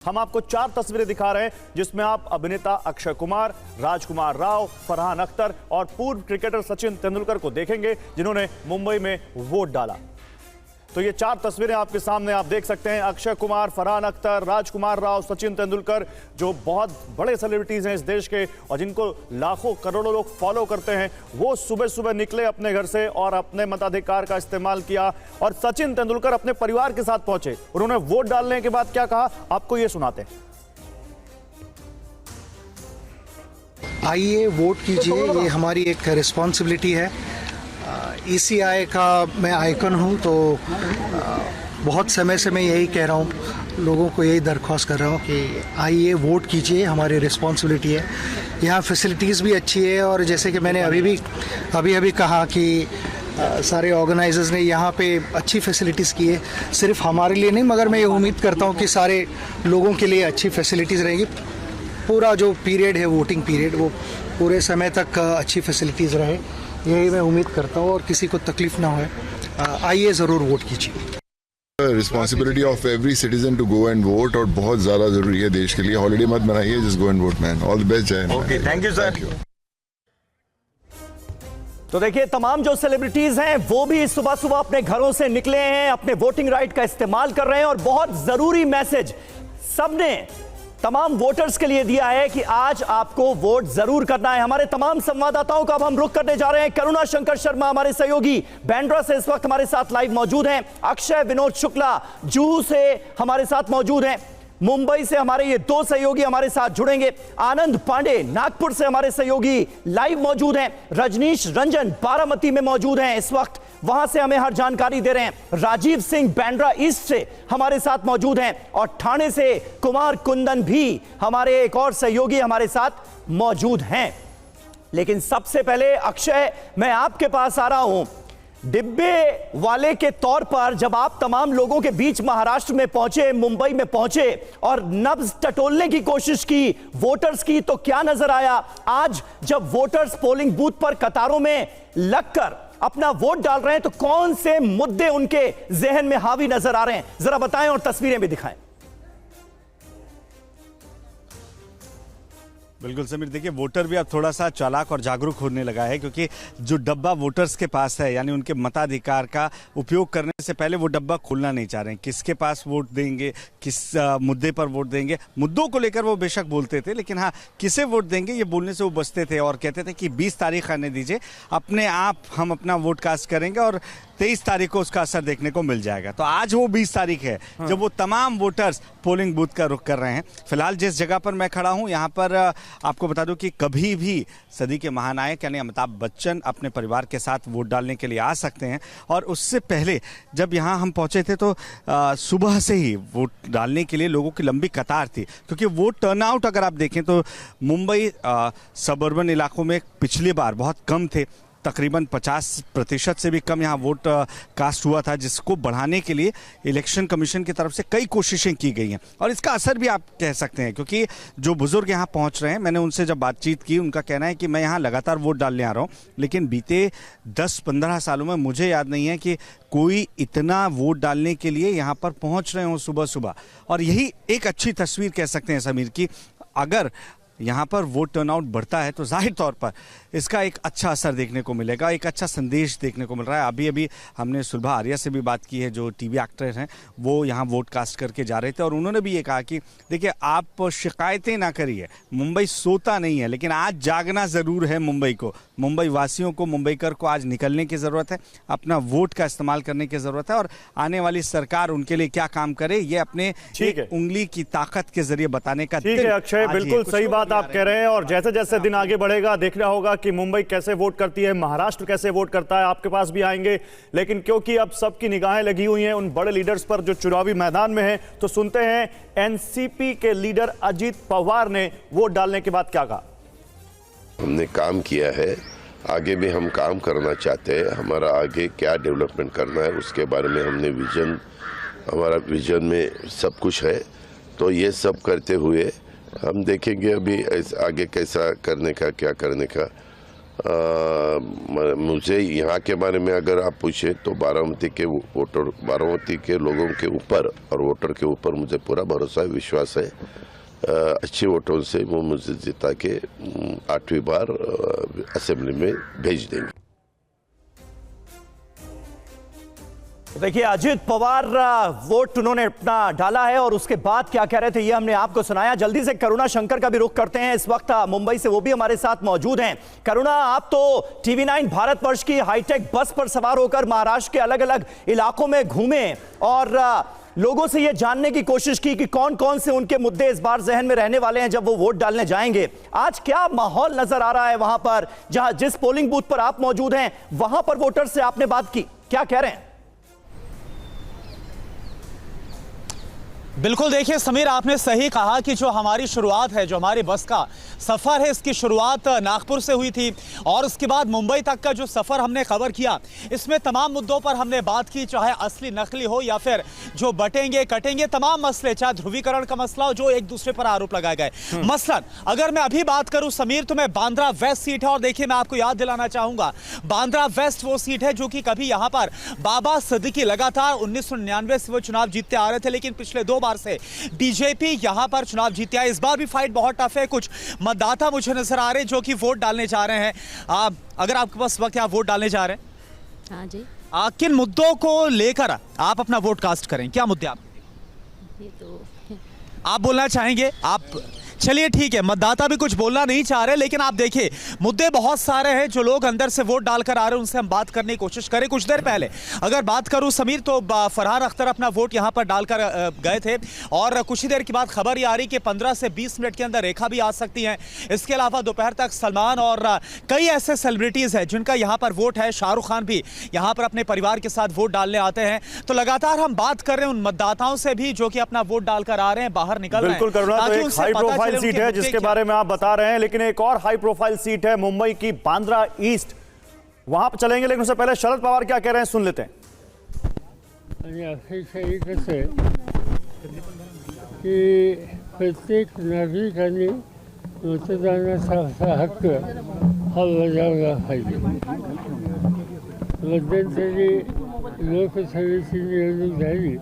हम आपको 4 तस्वीरें दिखा रहे हैं जिसमें आप अभिनेता अक्षय कुमार, राजकुमार राव, फरहान अख्तर और पूर्व क्रिकेटर सचिन तेंदुलकर को देखेंगे जिन्होंने मुंबई में वोट डाला। तो ये 4 तस्वीरें आपके सामने आप देख सकते हैं। अक्षय कुमार, फरहान अख्तर, राजकुमार राव, सचिन तेंदुलकर, जो बहुत बड़े सेलिब्रिटीज हैं इस देश के और जिनको लाखों करोड़ों लोग फॉलो करते हैं, वो सुबह सुबह निकले अपने घर से और अपने मताधिकार का इस्तेमाल किया। और सचिन तेंदुलकर अपने परिवार के साथ पहुंचे। उन्होंने वोट डालने के बाद क्या कहा, आपको ये सुनाते हैं। आइए वोट कीजिए, ये हमारी एक रिस्पॉन्सिबिलिटी है। ECI का मैं आइकन हूँ, तो बहुत समय से मैं यही कह रहा हूँ, लोगों को यही दरख्वास्त कर रहा हूँ कि आइए वोट कीजिए, हमारी रिस्पॉन्सिबिलिटी है। यहाँ फैसिलिटीज़ भी अच्छी है और जैसे कि मैंने अभी कहा कि सारे ऑर्गेनाइजर्स ने यहाँ पे अच्छी फैसिलिटीज़ की है, सिर्फ हमारे लिए नहीं मगर मैं ये उम्मीद करता हूँ कि सारे लोगों के लिए अच्छी फैसिलिटीज़ रहेंगी। पूरा जो पीरियड है, वोटिंग पीरियड, वो पूरे समय तक अच्छी फैसिलिटीज़ रहे, यही मैं उम्मीद करता हूँ और किसी को तकलीफ ना हो। आइए ज़रूर वोट कीजिए। Responsibility of every citizen to go and vote, और बहुत ज़्यादा ज़रूरी है देश के लिए। हॉलीडे मत बनाइए, just go and vote man. All the best. जय। Okay, thank you sir. तो देखिए, तमाम जो सेलिब्रिटीज हैं वो भी सुबह सुबह अपने घरों से निकले हैं, अपने वोटिंग राइट का इस्तेमाल कर रहे हैं और बहुत जरूरी मैसेज सबने तमाम वोटर्स के लिए दिया है कि आज आपको वोट जरूर करना है। हमारे तमाम संवाददाताओं का अब हम रुख करने जा रहे हैं। करुणा शंकर शर्मा हमारे सहयोगी बैंड्रा से इस वक्त हमारे साथ लाइव मौजूद हैं। अक्षय विनोद शुक्ला जुहू से हमारे साथ मौजूद हैं। मुंबई से हमारे ये 2 सहयोगी हमारे साथ जुड़ेंगे। आनंद पांडे नागपुर से हमारे सहयोगी लाइव मौजूद हैं। रजनीश रंजन बारामती में मौजूद हैं इस वक्त, वहां से हमें हर जानकारी दे रहे हैं। राजीव सिंह बैंड्रा ईस्ट से हमारे साथ मौजूद हैं और ठाणे से कुमार कुंदन भी हमारे एक और सहयोगी हमारे साथ मौजूद हैं। लेकिन सबसे पहले अक्षय, मैं आपके पास आ रहा हूं। डिब्बे वाले के तौर पर जब आप तमाम लोगों के बीच महाराष्ट्र में पहुंचे, मुंबई में पहुंचे और नब्ज टटोलने की कोशिश की वोटर्स की, तो क्या नजर आया आज जब वोटर्स पोलिंग बूथ पर कतारों में लगकर अपना वोट डाल रहे हैं? तो कौन से मुद्दे उनके जहन में हावी नजर आ रहे हैं, जरा बताएं और तस्वीरें भी दिखाएं। बिल्कुल समीर, देखिए वोटर भी अब थोड़ा सा चालाक और जागरूक होने लगा है, क्योंकि जो डब्बा वोटर्स के पास है, यानी उनके मताधिकार का उपयोग करने से पहले वो डब्बा खोलना नहीं चाह रहे हैं। किसके पास वोट देंगे, किस मुद्दे पर वोट देंगे, मुद्दों को लेकर वो बेशक बोलते थे, लेकिन हाँ, किसे वोट देंगे ये बोलने से वो बचते थे और कहते थे कि 20 तारीख आने दीजिए, अपने आप हम अपना वोट कास्ट करेंगे और 23 तारीख को उसका असर देखने को मिल जाएगा। तो आज वो 20 तारीख है जब वो तमाम वोटर्स पोलिंग बूथ का रुख कर रहे हैं। फिलहाल जिस जगह पर मैं खड़ा हूं, यहाँ पर आपको बता दूं कि कभी भी सदी के महानायक यानी अमिताभ बच्चन अपने परिवार के साथ वोट डालने के लिए आ सकते हैं। और उससे पहले जब यहाँ हम पहुंचे थे तो सुबह से ही वोट डालने के लिए लोगों की लंबी कतार थी, क्योंकि वोट टर्नआउट अगर आप देखें तो मुंबई सबर्बन इलाकों में पिछली बार बहुत कम थे, तकरीबन 50% से भी कम यहाँ वोट कास्ट हुआ था, जिसको बढ़ाने के लिए इलेक्शन कमीशन की तरफ से कई कोशिशें की गई हैं। और इसका असर भी आप कह सकते हैं, क्योंकि जो बुजुर्ग यहाँ पहुँच रहे हैं, मैंने उनसे जब बातचीत की, उनका कहना है कि मैं यहाँ लगातार वोट डालने आ रहा हूँ, लेकिन बीते 10-15 सालों में मुझे याद नहीं है कि कोई इतना वोट डालने के लिए यहाँ पर पहुँच रहे हों सुबह सुबह। और यही एक अच्छी तस्वीर कह सकते हैं समीर की, अगर यहाँ पर वोट टर्नआउट बढ़ता है तो जाहिर तौर पर इसका एक अच्छा असर देखने को मिलेगा, एक अच्छा संदेश देखने को मिल रहा है। अभी हमने सुलभा आर्या से भी बात की है, जो टीवी एक्टर हैं, वो यहाँ वोट कास्ट करके जा रहे थे और उन्होंने भी ये कहा कि देखिए, आप शिकायतें ना करिए, मुंबई सोता नहीं है, लेकिन आज जागना ज़रूर है मुंबई को, मुंबई वासियों को, मुंबईकर को आज निकलने की ज़रूरत है, अपना वोट का इस्तेमाल करने की ज़रूरत है और आने वाली सरकार उनके लिए क्या काम करे ये अपने उंगली की ताकत के जरिए बताने का। ठीक है अक्षय, बिल्कुल सही बात आप कह रहे हैं। और जैसे जैसे दिन आगे बढ़ेगा देखना होगा कि मुंबई कैसे वोट करती है, महाराष्ट्र कैसे वोट करता है, आपके पास भी आएंगे। लेकिन क्योंकि अब सबकी निगाहें लगी हुई हैं उन बड़े लीडर्स पर जो चुनावी मैदान में हैं, तो सुनते हैं एनसीपी के लीडर अजीत पवार ने वोट डालने के बाद क्या कहा। हमने काम किया है, आगे भी हम काम करना चाहते हैं। हमारा आगे क्या डेवलपमेंट करना है उसके बारे में हमने विजन, हमारा विजन में सब कुछ है। तो ये सब करते हुए हम देखेंगे अभी आगे कैसा करने का, क्या करने का। मुझे यहाँ के बारे में अगर आप पूछे तो बारामती के वोटर, बारामती के लोगों के ऊपर और वोटर के ऊपर मुझे पूरा भरोसा है, विश्वास है। अच्छे वोटों से वो मुझे जिता के 8वीं बार असेंबली में भेज देंगे। देखिए, अजित पवार वोट उन्होंने अपना डाला है और उसके बाद क्या कह रहे थे ये हमने आपको सुनाया। जल्दी से करुणा शंकर का भी रुख करते हैं, इस वक्त मुंबई से वो भी हमारे साथ मौजूद हैं। करुणा, आप तो TV9 भारतवर्ष की हाईटेक बस पर सवार होकर महाराष्ट्र के अलग अलग इलाकों में घूमे और लोगों से ये जानने की कोशिश की कि कौन कौन से उनके मुद्दे इस बार जहन में रहने वाले हैं जब वो वोट डालने जाएंगे। आज क्या माहौल नजर आ रहा है वहां पर, जहां जिस पोलिंग बूथ पर आप मौजूद हैं वहां पर वोटर से आपने बात की, क्या कह रहे हैं? बिल्कुल, देखिए समीर, आपने सही कहा कि जो हमारी शुरुआत है, जो हमारी बस का सफ़र है, इसकी शुरुआत नागपुर से हुई थी और उसके बाद मुंबई तक का जो सफ़र हमने कवर किया, इसमें तमाम मुद्दों पर हमने बात की, चाहे असली नकली हो या फिर जो बटेंगे कटेंगे तमाम मसले, चाहे ध्रुवीकरण का मसला हो, जो एक दूसरे पर आरोप लगाए गए। मसलन अगर मैं अभी बात करूं समीर, तो मैं बांद्रा वेस्ट सीट है और देखिए मैं आपको याद दिलाना चाहूंगा, बांद्रा वेस्ट वो सीट है जो कि कभी यहाँ पर बाबा सिद्दीकी लगातार 1999 से वो चुनाव जीतते आ रहे थे, लेकिन पिछले 2 बार से बीजेपी यहां पर चुनाव जीती है। इस बार भी फाइट बहुत टफ है। कुछ मतदाता मुझे नजर आ रहे हैं जो कि वोट डालने जा रहे हैं। अगर आपके पास वक्त है, आप वोट डालने जा रहे हैं? हाँ जी। किन मुद्दों को लेकर आप अपना वोट कास्ट करें? क्या मुद्दे आप ये तो आप बोलना चाहेंगे? आप चलिए ठीक है, मतदाता भी कुछ बोलना नहीं चाह रहे, लेकिन आप देखिए मुद्दे बहुत सारे हैं जो लोग अंदर से वोट डालकर आ रहे हैं, उनसे हम बात करने की कोशिश करें। कुछ देर पहले अगर बात करूं समीर, तो फरहान अख्तर अपना वोट यहां पर डालकर गए थे और कुछ ही देर के बाद खबर ये आ रही कि 15 से 20 मिनट के अंदर रेखा भी आ सकती हैं। इसके अलावा दोपहर तक सलमान और कई ऐसे सेलिब्रिटीज़ हैं जिनका यहाँ पर वोट है। शाहरुख खान भी यहाँ पर अपने परिवार के साथ वोट डालने आते हैं। तो लगातार हम बात कर रहे हैं उन मतदाताओं से भी जो कि अपना वोट डालकर आ रहे हैं, बाहर निकल रहे हैं। बिल्कुल करुणा, तो एक हाई प्रोफाइल सीट है जिसके बारे में आप बता रहे हैं, लेकिन एक और हाई प्रोफाइल सीट है मुंबई की बांद्रा ईस्ट, वहां पर चलेंगे, लेकिन उससे पहले शरद पवार क्या कह रहे हैं सुन लेते हैं। अपेक्षा एकच आहे की प्रत्येक नागरिकांनी मतदानाचा हक्क हा बजावला पाहिजे। मध्यंतरी लोकसभेची निवडणूक झाली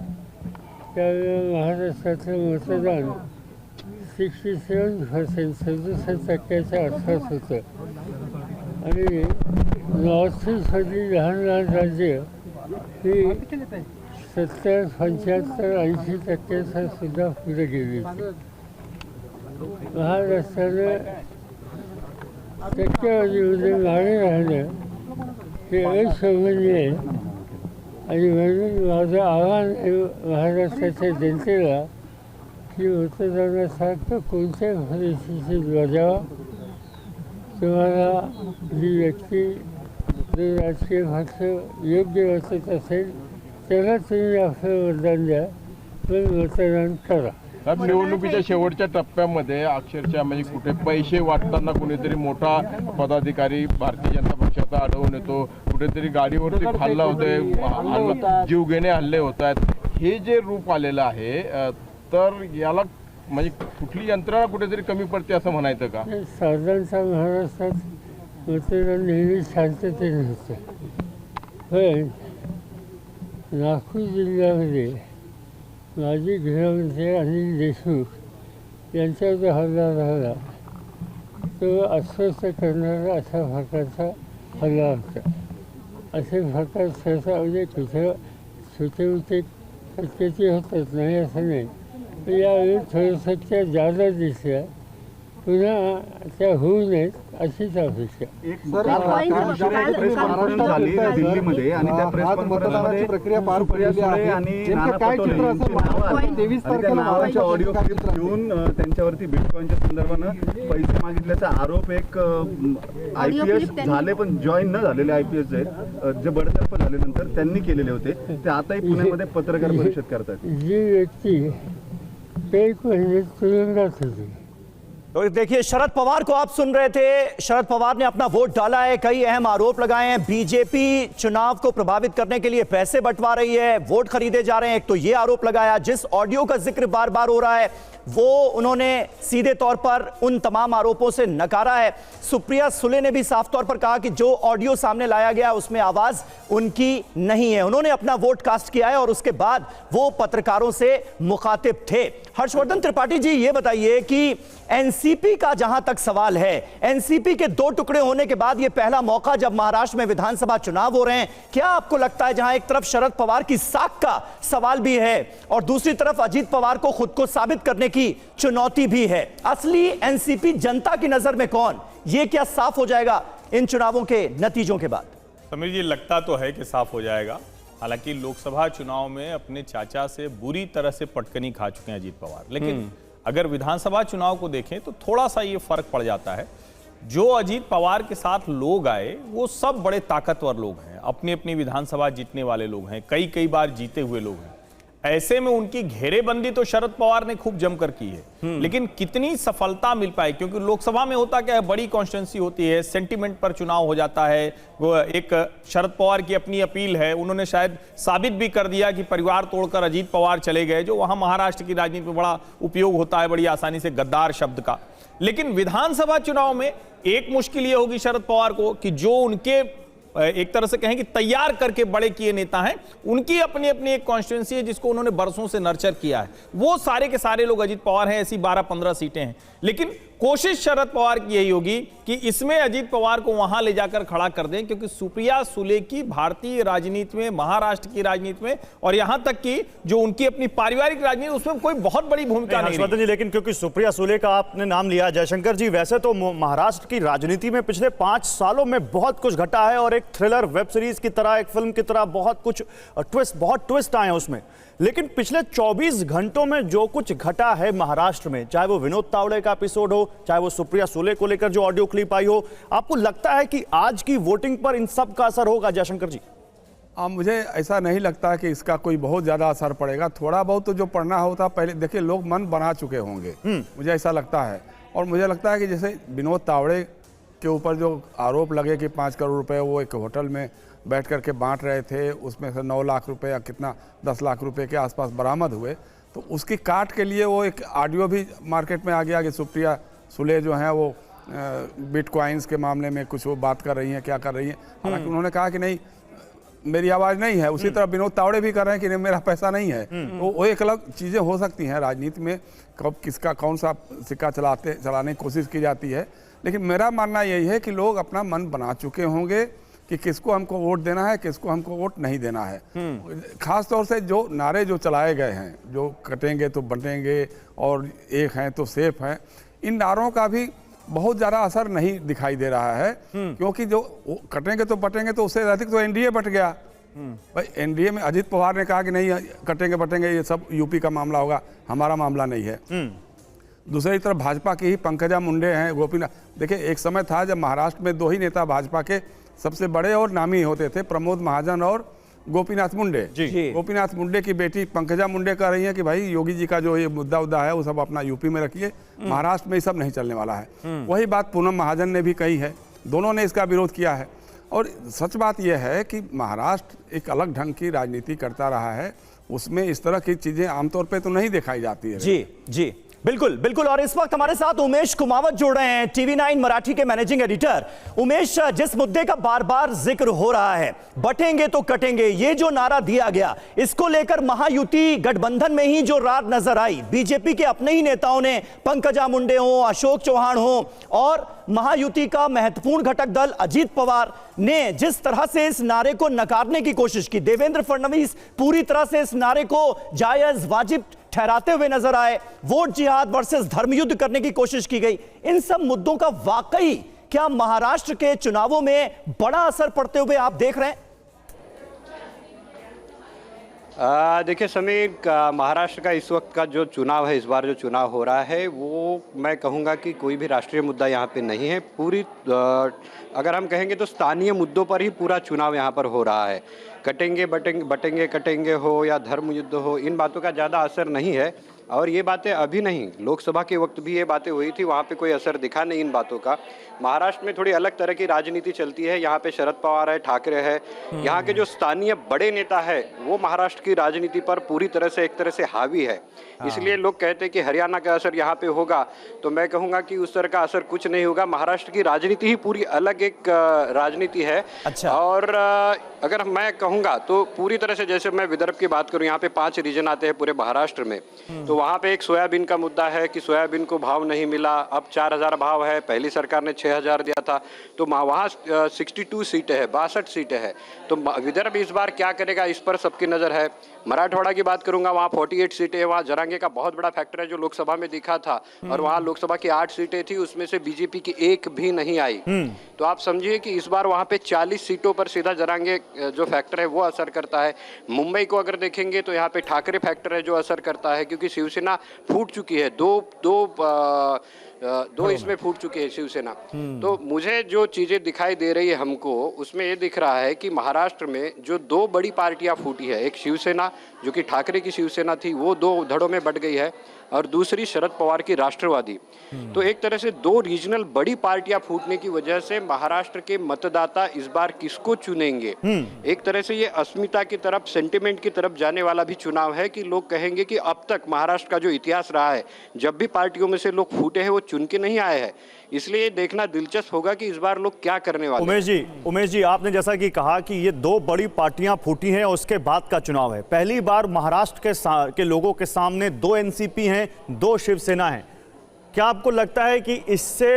त्यावेळेला महाराष्ट्राचं मतदान 67%, 67% आसपास होतं आणि नॉर्थ ईस्टमधली लहान लहान राज्य ही 70, 75, 80% सुद्धा पुढे गेली। महाराष्ट्रानं टक्केवारीमध्ये मागे राहणं हे अशोभनीय आहे आणि म्हणून माझं आव्हान महाराष्ट्राच्या जनतेला की मतदानाचा हक्क कोणत्या परिस्थितीत बजावा। तुम्हाला जी व्यक्ती जो राजकीय पक्ष योग्य वाटत असेल त्याला तुम्ही आपलं मतदान द्या, पण मतदान करा। साहेब, निवडणुकीच्या शेवटच्या टप्प्यामध्ये अक्षरशः म्हणजे कुठे पैसे वाटताना कुणीतरी मोठा पदाधिकारी भारतीय जनता पक्षाचा आढळून येतो, कुठेतरी गाडीवरती हल्ला होतोय, जीवघेणे हल्ले होत आहेत। हे जे रूप आलेलं आहे, तर याला म्हणजे कुठली यंत्रणा कुठेतरी कमी पडते असं म्हणायचं का? साधारणतः महाराष्ट्रात मतदान नेहमी शांततेने होतं, पण नागपूर जिल्ह्यामध्ये माजी गृहमंत्री अनिल देशमुख यांचा जो हल्ला झाला तो अस्वस्थ करणारा अशा प्रकारचा हल्ला होता। असे प्रकार सहसा म्हणजे कुठे छोटे मोठे शक्यते होतात, नाही असं नाही, पण यावेळी थोडंसं जादा दिसल्या, पुन्हा त्या होऊ नयेत अशीच अपेक्षा। दिल्लीमध्ये आणि त्या प्रेस कॉन्फरन्समध्ये प्रक्रिया पार पडली आहे आणि काय चित्र असं 23 तारखेला ऑडिओ क्लिप घेऊन त्यांच्यावरती बिटकॉइनच्या संदर्भानं पैसे मागितल्याचा आरोप एक IPS झाले पण जॉईन न झालेले IPS आहेत जे बडतर्फ झाल्यानंतर त्यांनी केलेले होते, ते आताही पुण्यामध्ये पत्रकार परिषद करतात। जी व्यक्ती एक महिने तुरुंगात होती तो देखिए, शरद पवार को आप सुन रहे थे। शरद पवार ने अपना वोट डाला है, कई अहम आरोप लगाए हैं। बीजेपी चुनाव को प्रभावित करने के लिए पैसे बंटवा रही है, वोट खरीदे जा रहे हैं, एक तो ये आरोप लगाया। जिस ऑडियो का जिक्र बार बार हो रहा है वो उन्होंने सीधे तौर पर उन तमाम आरोपों से नकारा है। सुप्रिया सुले ने भी साफ तौर पर कहा कि जो ऑडियो सामने लाया गया उसमें आवाज उनकी नहीं है। उन्होंने अपना वोट कास्ट किया है और उसके बाद वो पत्रकारों से मुखातिब थे। हर्षवर्धन त्रिपाठी जी, ये बताइए कि एनसीपी का जहां तक सवाल है, एनसीपी के दो टुकड़े होने के बाद यह पहला मौका जब महाराष्ट्र में विधानसभा चुनाव हो रहे हैं, क्या आपको लगता है जहां एक तरफ शरद पवार की साख का सवाल भी है और दूसरी तरफ अजीत पवार को खुद को साबित करने की चुनौती भी है, असली एनसीपी जनता की नजर में कौन, यह क्या साफ हो जाएगा इन चुनावों के नतीजों के बाद? समीर जी, लगता तो है कि साफ हो जाएगा। हालांकि लोकसभा चुनाव में अपने चाचा से बुरी तरह से पटकनी खा चुके हैं अजीत पवार, लेकिन अगर विधानसभा चुनाव को देखें तो थोड़ा सा ये फर्क पड़ जाता है। जो अजीत पवार के साथ लोग आए वो सब बड़े ताकतवर लोग हैं, अपनी अपनी विधानसभा जीतने वाले लोग हैं, कई बार जीते हुए लोग हैं। ऐसे में उनकी घेरेबंदी तो शरद पवार ने खूब जमकर की है, लेकिन कितनी सफलता मिल पाई, क्योंकि लोकसभा में होता क्या है, बड़ी कॉन्स्टिट्यूंसी होती है, सेंटीमेंट पर चुनाव हो जाता है। वो एक शरद पवार की अपनी अपील है, उन्होंने शायद साबित भी कर दिया कि परिवार तोड़कर अजीत पवार चले गए, जो वहां महाराष्ट्र की राजनीति में बड़ा उपयोग होता है बड़ी आसानी से, गद्दार शब्द का। लेकिन विधानसभा चुनाव में एक मुश्किल ये होगी शरद पवार को कि जो उनके एक तरह से कहें कि तैयार करके बड़े किए नेता हैं, उनकी अपनी अपनी एक कॉन्स्टिट्यूंसी है जिसको उन्होंने बरसों से नर्चर किया है। वो सारे के सारे लोग अजीत पवार हैं, ऐसी 12-15 सीटें हैं। लेकिन कोशिश शरद पवार की यही होगी कि इसमें अजीत पवार को वहां ले जाकर खड़ा कर दें, क्योंकि सुप्रिया सुले की भारतीय राजनीति में, महाराष्ट्र की राजनीति में और यहां तक कि जो उनकी अपनी पारिवारिक राजनीति, उसमें कोई बहुत बड़ी भूमिका नहीं हर्षवर्धन जी, लेकिन क्योंकि सुप्रिया सुले का आपने नाम लिया, जयशंकर जी, वैसे तो महाराष्ट्र की राजनीति में पिछले 5 सालों में बहुत कुछ घटा है और एक थ्रिलर वेब सीरीज की तरह, एक फिल्म की तरह बहुत कुछ बहुत ट्विस्ट आए हैं उसमें। लेकिन पिछले 24 घंटों में जो कुछ घटा है महाराष्ट्र में, चाहे वो विनोद तावड़े का एपिसोड हो, चाहे वो सुप्रिया सुले को लेकर जो ऑडियो क्लिप आई हो, आपको लगता है कि आज की वोटिंग पर इन सब का असर होगा जयशंकर जी? मुझे ऐसा नहीं लगता कि इसका कोई बहुत ज़्यादा असर पड़ेगा। थोड़ा बहुत तो जो पढ़ना होता पहले, देखिए लोग मन बना चुके होंगे, मुझे ऐसा लगता है। और मुझे लगता है कि जैसे विनोद तावड़े के ऊपर जो आरोप लगे कि 5 करोड़ रुपए वो एक होटल में बैठ करके बांट रहे थे, उसमें से 9 लाख रुपए या कितना 10 लाख रुपए के आसपास बरामद हुए, तो उसकी काट के लिए वो एक ऑडियो भी मार्केट में आ गया कि सुप्रिया सुले जो हैं वो बिटकॉइंस के मामले में कुछ वो बात कर रही हैं, क्या कर रही हैं। हालांकि उन्होंने कहा कि नहीं, मेरी आवाज़ नहीं है। उसी तरह विनोद तावड़े भी कर रहे हैं कि नहीं, मेरा पैसा नहीं है। तो वो एक अलग चीज़ें हो सकती हैं राजनीति में, कब किसका कौन सा सिक्का चलाने की कोशिश की जाती है। लेकिन मेरा मानना यही है कि लोग अपना मन बना चुके होंगे कि किसको हमको वोट देना है, किसको हमको वोट नहीं देना है। खास तौर से जो नारे जो चलाए गए हैं, जो कटेंगे तो बटेंगे और एक हैं तो सेफ हैं, इन नारों का भी बहुत ज़्यादा असर नहीं दिखाई दे रहा है, क्योंकि जो कटेंगे तो बटेंगे तो उससे अधिक तो एनडीए बट गया। भाई एनडीए में अजीत पवार ने कहा कि नहीं कटेंगे बटेंगे ये सब यूपी का मामला होगा, हमारा मामला नहीं है। दूसरी तरफ भाजपा की ही पंकजा मुंडे हैं, गोपीनाथ। देखिए एक समय था जब महाराष्ट्र में 2 ही नेता भाजपा के सबसे बड़े और नामी होते थे, प्रमोद महाजन और गोपीनाथ मुंडे। गोपीनाथ मुंडे की बेटी पंकजा मुंडे कह रही है कि भाई योगी जी का जो ये मुद्दा है वो सब अपना यूपी में रखिए, महाराष्ट्र में ये सब नहीं चलने वाला है। वही बात पूनम महाजन ने भी कही है, दोनों ने इसका विरोध किया है। और सच बात यह है कि महाराष्ट्र एक अलग ढंग की राजनीति करता रहा है, उसमें इस तरह की चीजें आमतौर पर तो नहीं दिखाई जाती है। जी बिल्कुल बिल्कुल। और इस वक्त हमारे साथ उमेश कुमावत जुड़ रहे हैं, TV9 मराठी के मैनेजिंग एडिटर। उमेश, जिस मुद्दे का बार बार जिक्र हो रहा है, बटेंगे तो कटेंगे, ये जो नारा दिया गया, इसको लेकर महायुति गठबंधन में ही जो रार नजर आई, बीजेपी के अपने ही नेताओं ने, पंकजा मुंडे हो, अशोक चौहान हो, और महायुति का महत्वपूर्ण घटक दल अजीत पवार ने जिस तरह से इस नारे को नकारने की कोशिश की, देवेंद्र फडणवीस पूरी तरह से इस नारे को जायज वाजिब ठहराते हुए नजर आए, वोट जिहाद वर्सेस धर्मयुद्ध करने की कोशिश की गई। इन सब मुद्दों का वाकई क्या महाराष्ट्र के चुनावों में बड़ा असर पड़ते हुए आप देख रहे हैं? देखिए समीर, महाराष्ट्र का इस वक्त का जो चुनाव है, इस बार जो चुनाव हो रहा है, वो मैं कहूँगा कि कोई भी राष्ट्रीय मुद्दा यहाँ पे नहीं है। पूरी अगर हम कहेंगे तो स्थानीय मुद्दों पर ही पूरा चुनाव यहाँ पर हो रहा है। कटेंगे बटेंगे कटेंगे हो या धर्म युद्ध हो, इन बातों का ज़्यादा असर नहीं है। और ये बातें अभी नहीं, लोकसभा के वक्त भी ये बातें हुई थी, वहाँ पे कोई असर दिखा नहीं इन बातों का। महाराष्ट्र में थोड़ी अलग तरह की राजनीति चलती है, यहाँ पे शरद पवार है, ठाकरे है, यहाँ के जो स्थानीय बड़े नेता है वो महाराष्ट्र की राजनीति पर पूरी तरह से एक तरह से हावी है। इसलिए लोग कहते हैं कि हरियाणा का असर यहाँ पे होगा, तो मैं कहूँगा कि उस तरह का असर कुछ नहीं होगा। महाराष्ट्र की राजनीति ही पूरी अलग एक राजनीति है। अच्छा। और अगर मैं कहूँगा तो पूरी तरह से, जैसे मैं विदर्भ की बात करूँ, यहाँ पे 5 रीजन आते हैं पूरे महाराष्ट्र में, तो वहाँ पे एक सोयाबीन का मुद्दा है कि सोयाबीन को भाव नहीं मिला, अब 4000 भाव है, पहली सरकार ने 6000 दिया था, तो वहाँ 62 सीटें हैं, 62 सीटें हैं। तो विदर्भ इस बार क्या करेगा, इस पर सबकी नज़र है। मराठवाड़ा की बात करूंगा, वहाँ 48 सीटें हैं, वहाँ जरांगे का बहुत बड़ा फैक्टर है जो लोकसभा में दिखा था, और वहाँ लोकसभा की 8 सीटें थी, उसमें से बीजेपी की एक भी नहीं आई। तो आप समझिए कि इस बार वहाँ पे 40 सीटों पर सीधा जरांगे जो फैक्टर है वो असर करता है। मुंबई को अगर देखेंगे तो यहाँ पे ठाकरे फैक्टर है जो असर करता है, क्योंकि शिवसेना फूट चुकी है, दो इसमें फूट चुकी है शिवसेना। तो मुझे जो चीजें दिखाई दे रही है हमको, उसमें ये दिख रहा है कि महाराष्ट्र में जो 2 बड़ी पार्टियां फूटी है, एक शिवसेना जो कि ठाकरे की शिवसेना थी वो 2 धड़ों में बट गई है, और दूसरी शरद पवार की राष्ट्रवादी। तो एक तरह से 2 रीजनल बड़ी पार्टियां फूटने की वजह से महाराष्ट्र के मतदाता इस बार किसको चुनेंगे, एक तरह से ये अस्मिता की तरफ, सेंटिमेंट की तरफ जाने वाला भी चुनाव है कि लोग कहेंगे कि अब तक महाराष्ट्र का जो इतिहास रहा है, जब भी पार्टियों में से लोग फूटे हैं वो चुन के नहीं आए हैं। इसलिए देखना दिलचस्प होगा कि इस बार लोग क्या करने वाले हैं। उमेश जी, आपने जैसा कि कहा कि ये 2 बड़ी पार्टियां फूटी हैं, उसके बाद का चुनाव है। पहली बार महाराष्ट्र के लोगों के सामने 2 एनसीपी हैं, 2 शिवसेना हैं। क्या आपको लगता है कि इससे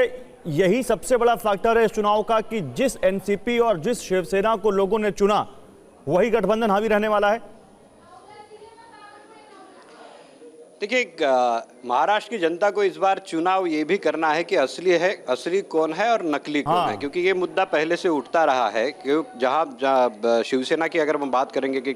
यही सबसे बड़ा फैक्टर है इस चुनाव का कि जिस एनसीपी और जिस शिवसेना को लोगों ने चुना वही गठबंधन हावी रहने वाला है? देखिए, महाराष्ट्र की जनता को इस बार चुनाव ये भी करना है कि असली कौन है और नकली कौन है, क्योंकि ये मुद्दा पहले से उठता रहा है। क्योंकि जहाँ शिवसेना की अगर हम बात करेंगे कि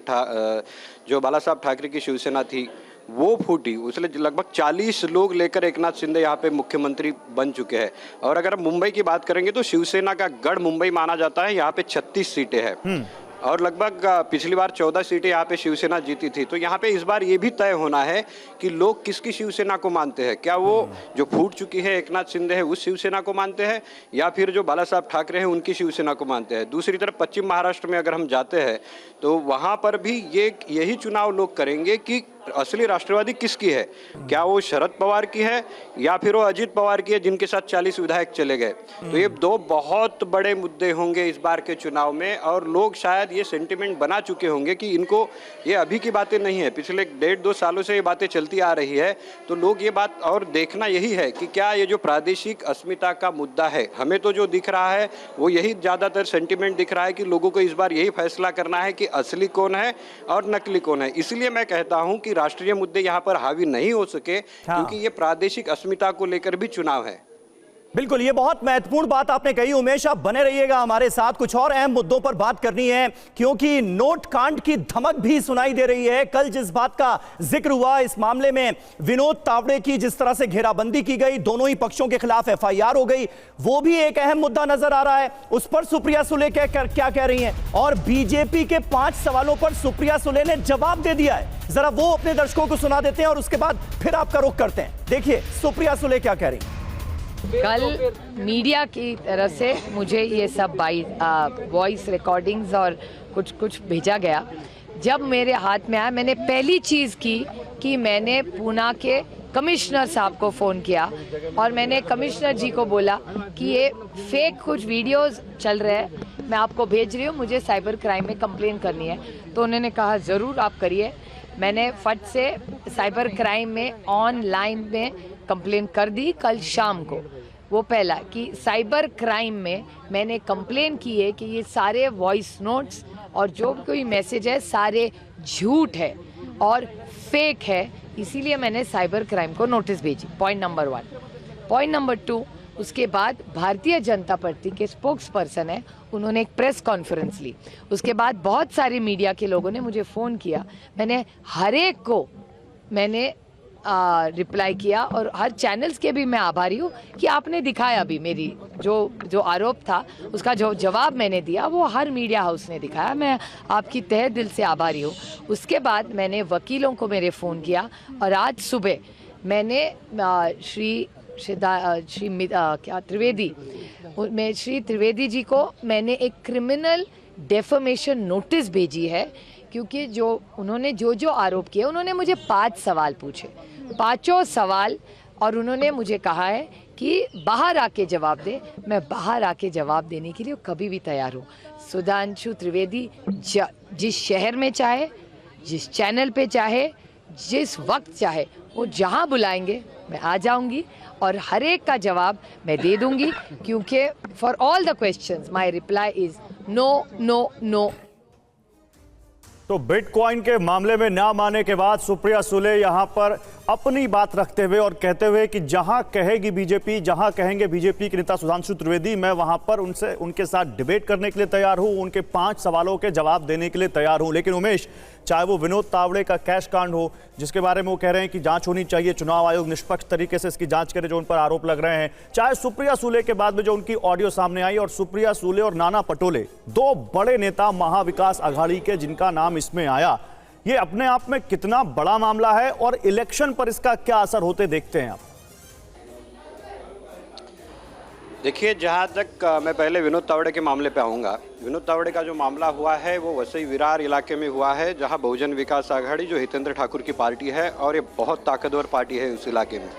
जो बाला साहब ठाकरे की शिवसेना थी वो फूटी, उसने लगभग 40 लोग लेकर एकनाथ शिंदे यहाँ पे मुख्यमंत्री बन चुके हैं। और अगर हम मुंबई की बात करेंगे तो शिवसेना का गढ़ मुंबई माना जाता है, यहाँ पे 36 सीटें हैं, और लगभग पिछली बार 14 सीटें यहाँ पे शिवसेना जीती थी। तो यहाँ पे इस बार ये भी तय होना है कि लोग किसकी शिवसेना को मानते हैं, क्या वो जो फूट चुकी है एकनाथ शिंदे है उस शिवसेना को मानते हैं, या फिर जो बाला साहब ठाकरे हैं उनकी शिवसेना को मानते हैं। दूसरी तरफ पश्चिम महाराष्ट्र में अगर हम जाते हैं तो वहाँ पर भी यही चुनाव लोग करेंगे कि असली राष्ट्रवादी किसकी है, क्या वो शरद पवार की है या फिर वो अजीत पवार की है जिनके साथ 40 विधायक चले गए। तो ये 2 बहुत बड़े मुद्दे होंगे इस बार के चुनाव में, और लोग शायद ये सेंटिमेंट बना चुके होंगे कि इनको, ये अभी की बातें नहीं है, पिछले 1.5-2 सालों से ये बातें चलती आ रही है। तो लोग ये बात और देखना यही है कि क्या ये जो प्रादेशिक अस्मिता का मुद्दा है, हमें तो जो दिख रहा है वो यही ज़्यादातर सेंटिमेंट दिख रहा है कि लोगों को इस बार यही फैसला करना है कि असली कौन है और नकली कौन है। इसलिए मैं कहता हूँ कि राष्ट्रीय मुद्दे यहाँ पर हावी नहीं हो सके, क्योंकि ये प्रादेशिक अस्मिता को लेकर भी चुनाव है। बिल्कुल, ये बहुत महत्वपूर्ण बात आपने कही उमेश। आप बने रहिएगा हमारे साथ, कुछ और अहम मुद्दों पर बात करनी है, क्योंकि नोट कांड की धमक भी सुनाई दे रही है। कल जिस बात का जिक्र हुआ इस मामले में, विनोद तावड़े की जिस तरह से घेराबंदी की गई, दोनों ही पक्षों के खिलाफ एफआईआर हो गई, वो भी एक अहम मुद्दा नजर आ रहा है। उस पर सुप्रिया सुले क्या कह रही हैं, और बीजेपी के 5 सवालों पर सुप्रिया सुले ने जवाब दे दिया है। जरा वो अपने दर्शकों को सुना देते हैं और उसके बाद फिर आपका रुख करते हैं। देखिए सुप्रिया सुले क्या कह रही हैं। कल मीडिया की तरफ से मुझे ये सब वॉइस रिकॉर्डिंग्स और कुछ भेजा गया। जब मेरे हाथ में आया, मैंने पहली चीज़ की कि मैंने पूना के कमिश्नर साहब को फ़ोन किया और मैंने कमिश्नर जी को बोला कि ये फेक कुछ वीडियोस चल रहे हैं, मैं आपको भेज रही हूँ, मुझे साइबर क्राइम में कंप्लेन करनी है। तो उन्होंने कहा ज़रूर आप करिए। मैंने फट से साइबर क्राइम में ऑनलाइन में कंप्लेन कर दी कल शाम को। वो पहला कि साइबर क्राइम में मैंने कंप्लेन की है कि ये सारे वॉइस नोट्स और जो भी कोई मैसेज है सारे झूठ है और फेक है, इसीलिए मैंने साइबर क्राइम को नोटिस भेजी। Point number 1। पॉइंट नंबर 2, उसके बाद भारतीय जनता पार्टी के स्पोक्स पर्सन है, उन्होंने एक प्रेस कॉन्फ्रेंस ली। उसके बाद बहुत सारे मीडिया के लोगों ने मुझे फ़ोन किया, मैंने हर एक को मैंने रिप्लाई किया और हर चैनल्स के भी मैं आभारी हूँ कि आपने दिखाया भी मेरी जो आरोप था उसका जो जवाब मैंने दिया वो हर मीडिया हाउस ने दिखाया। मैं आपकी तहे दिल से आभारी हूँ। उसके बाद मैंने वकीलों को मेरे फ़ोन किया और आज सुबह मैंने श्री त्रिवेदी जी को मैंने एक क्रिमिनल डेफमेशन नोटिस भेजी है, क्योंकि जो उन्होंने जो आरोप किए उन्होंने मुझे 5 सवाल पूछे, 5 सवाल, और उन्होंने मुझे कहा है कि बाहर आके जवाब दे। मैं बाहर आके जवाब देने के लिए कभी भी तैयार हूँ। सुधांशु त्रिवेदी जिस शहर में चाहे, जिस चैनल पे चाहे, जिस वक्त चाहे, वो जहाँ बुलाएंगे मैं आ जाऊँगी और हर एक का जवाब मैं दे दूँगी, क्योंकि for all the questions my reply is no no no. तो बिटकॉइन के मामले में ना मानने के बाद सुप्रिया सुले यहां पर अपनी बात रखते हुए और कहते हुए कि जहां कहेगी बीजेपी, जहां कहेंगे बीजेपी के नेता सुधांशु त्रिवेदी, मैं वहां पर उनके साथ डिबेट करने के लिए तैयार हूं, उनके 5 सवालों के जवाब देने के लिए तैयार हूं। लेकिन उमेश, चाहे वो विनोद तावड़े का कैश कांड हो जिसके बारे में वो कह रहे हैं कि जांच होनी चाहिए, चुनाव आयोग निष्पक्ष तरीके से इसकी जांच करे जो उन पर आरोप लग रहे हैं, चाहे सुप्रिया सुले के बाद में जो उनकी ऑडियो सामने आई, और सुप्रिया सुले और नाना पटोले 2 बड़े नेता महाविकास आघाड़ी के जिनका नाम इसमें आया, ये अपने आप में कितना बड़ा मामला है और इलेक्शन पर इसका क्या असर होते देखते हैं आप? देखिए, जहाँ तक मैं पहले विनोद तावड़े के मामले पे आऊँगा। विनोद तावड़े का जो मामला हुआ है वो वसई विरार इलाके में हुआ है, जहाँ बहुजन विकास आघाड़ी जो हितेंद्र ठाकुर की पार्टी है और ये बहुत ताकतवर पार्टी है उस इलाके में।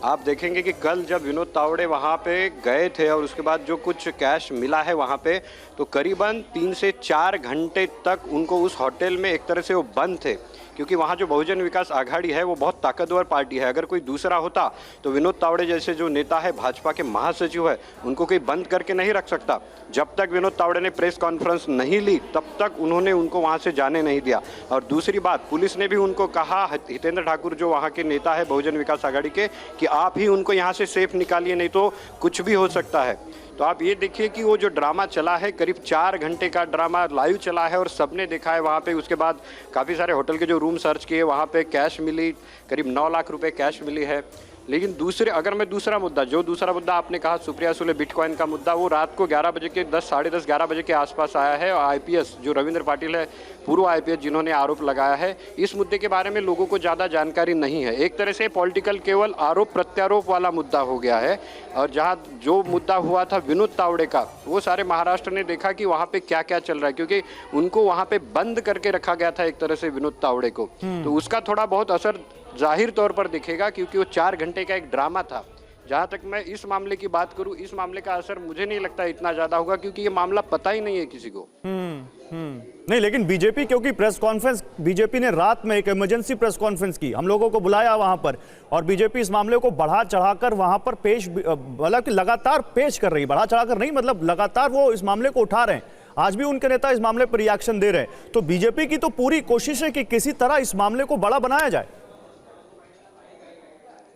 आप देखेंगे कि कल जब विनोद तावड़े वहाँ पे गए थे और उसके बाद जो कुछ कैश मिला है वहाँ पे, तो करीबन 3 से 4 घंटे तक उनको उस होटल में एक तरह से वो बंद थे, क्योंकि वहाँ जो बहुजन विकास आघाड़ी है वो बहुत ताकतवर पार्टी है। अगर कोई दूसरा होता तो विनोद तावड़े जैसे जो नेता है, भाजपा के महासचिव है, उनको कोई बंद करके नहीं रख सकता। जब तक विनोद तावड़े ने प्रेस कॉन्फ्रेंस नहीं ली तब तक उन्होंने उनको वहाँ से जाने नहीं दिया। और दूसरी बात, पुलिस ने भी उनको कहा, हितेंद्र ठाकुर जो वहाँ के नेता है बहुजन विकास आघाड़ी के, कि आप ही उनको यहाँ से सेफ निकालिए, नहीं तो कुछ भी हो सकता है। तो आप ये देखिए कि वो जो ड्रामा चला है, करीब 4 घंटे का ड्रामा लाइव चला है और सबने देखा है वहाँ पे। उसके बाद काफ़ी सारे होटल के जो रूम सर्च किए, वहाँ पे कैश मिली, करीब 9 लाख रुपए कैश मिली है। लेकिन दूसरा मुद्दा आपने कहा सुप्रिया सुले बिटकॉइन का मुद्दा, वो रात को 11 बजे के 10 साढ़े 10 11 बजे के आसपास आया है। और आईपीएस जो रविंद्र पाटिल है, पूर्व आईपीएस जिन्होंने आरोप लगाया है, इस मुद्दे के बारे में लोगों को ज़्यादा जानकारी नहीं है। एक तरह से पॉलिटिकल केवल आरोप प्रत्यारोप वाला मुद्दा हो गया है। और जहाँ जो मुद्दा हुआ था विनोद तावड़े का, वो सारे महाराष्ट्र ने देखा कि वहाँ पे क्या क्या चल रहा है, क्योंकि उनको वहाँ पे बंद करके रखा गया था एक तरह से विनोद तावड़े को। तो उसका थोड़ा बहुत असर जाहिर तौर पर दिखेगा, क्योंकि वो 4 घंटे का एक ड्रामा था। जहाँ तक मैं इस मामले की बात करूँ, इस मामले का असर मुझे नहीं लगता इतना ज़्यादा होगा, क्योंकि ये मामला पता ही नहीं है किसी को। नहीं, लेकिन बीजेपी, क्योंकि प्रेस कॉन्फ्रेंस बीजेपी ने रात में एक इमरजेंसी प्रेस कॉन्फ्रेंस की, हम लोगों को बुलाया वहां पर, और बीजेपी इस मामले को बढ़ा चढ़ाकर वहां पर पेश, मतलब कि लगातार पेश कर रही, बढ़ा चढ़ाकर नहीं, मतलब लगातार वो इस मामले को उठा रहे हैं। आज भी उनके नेता इस मामले पर रिएक्शन दे रहे हैं। तो बीजेपी की तो पूरी कोशिश है कि किसी तरह इस मामले को बड़ा बनाया जाए।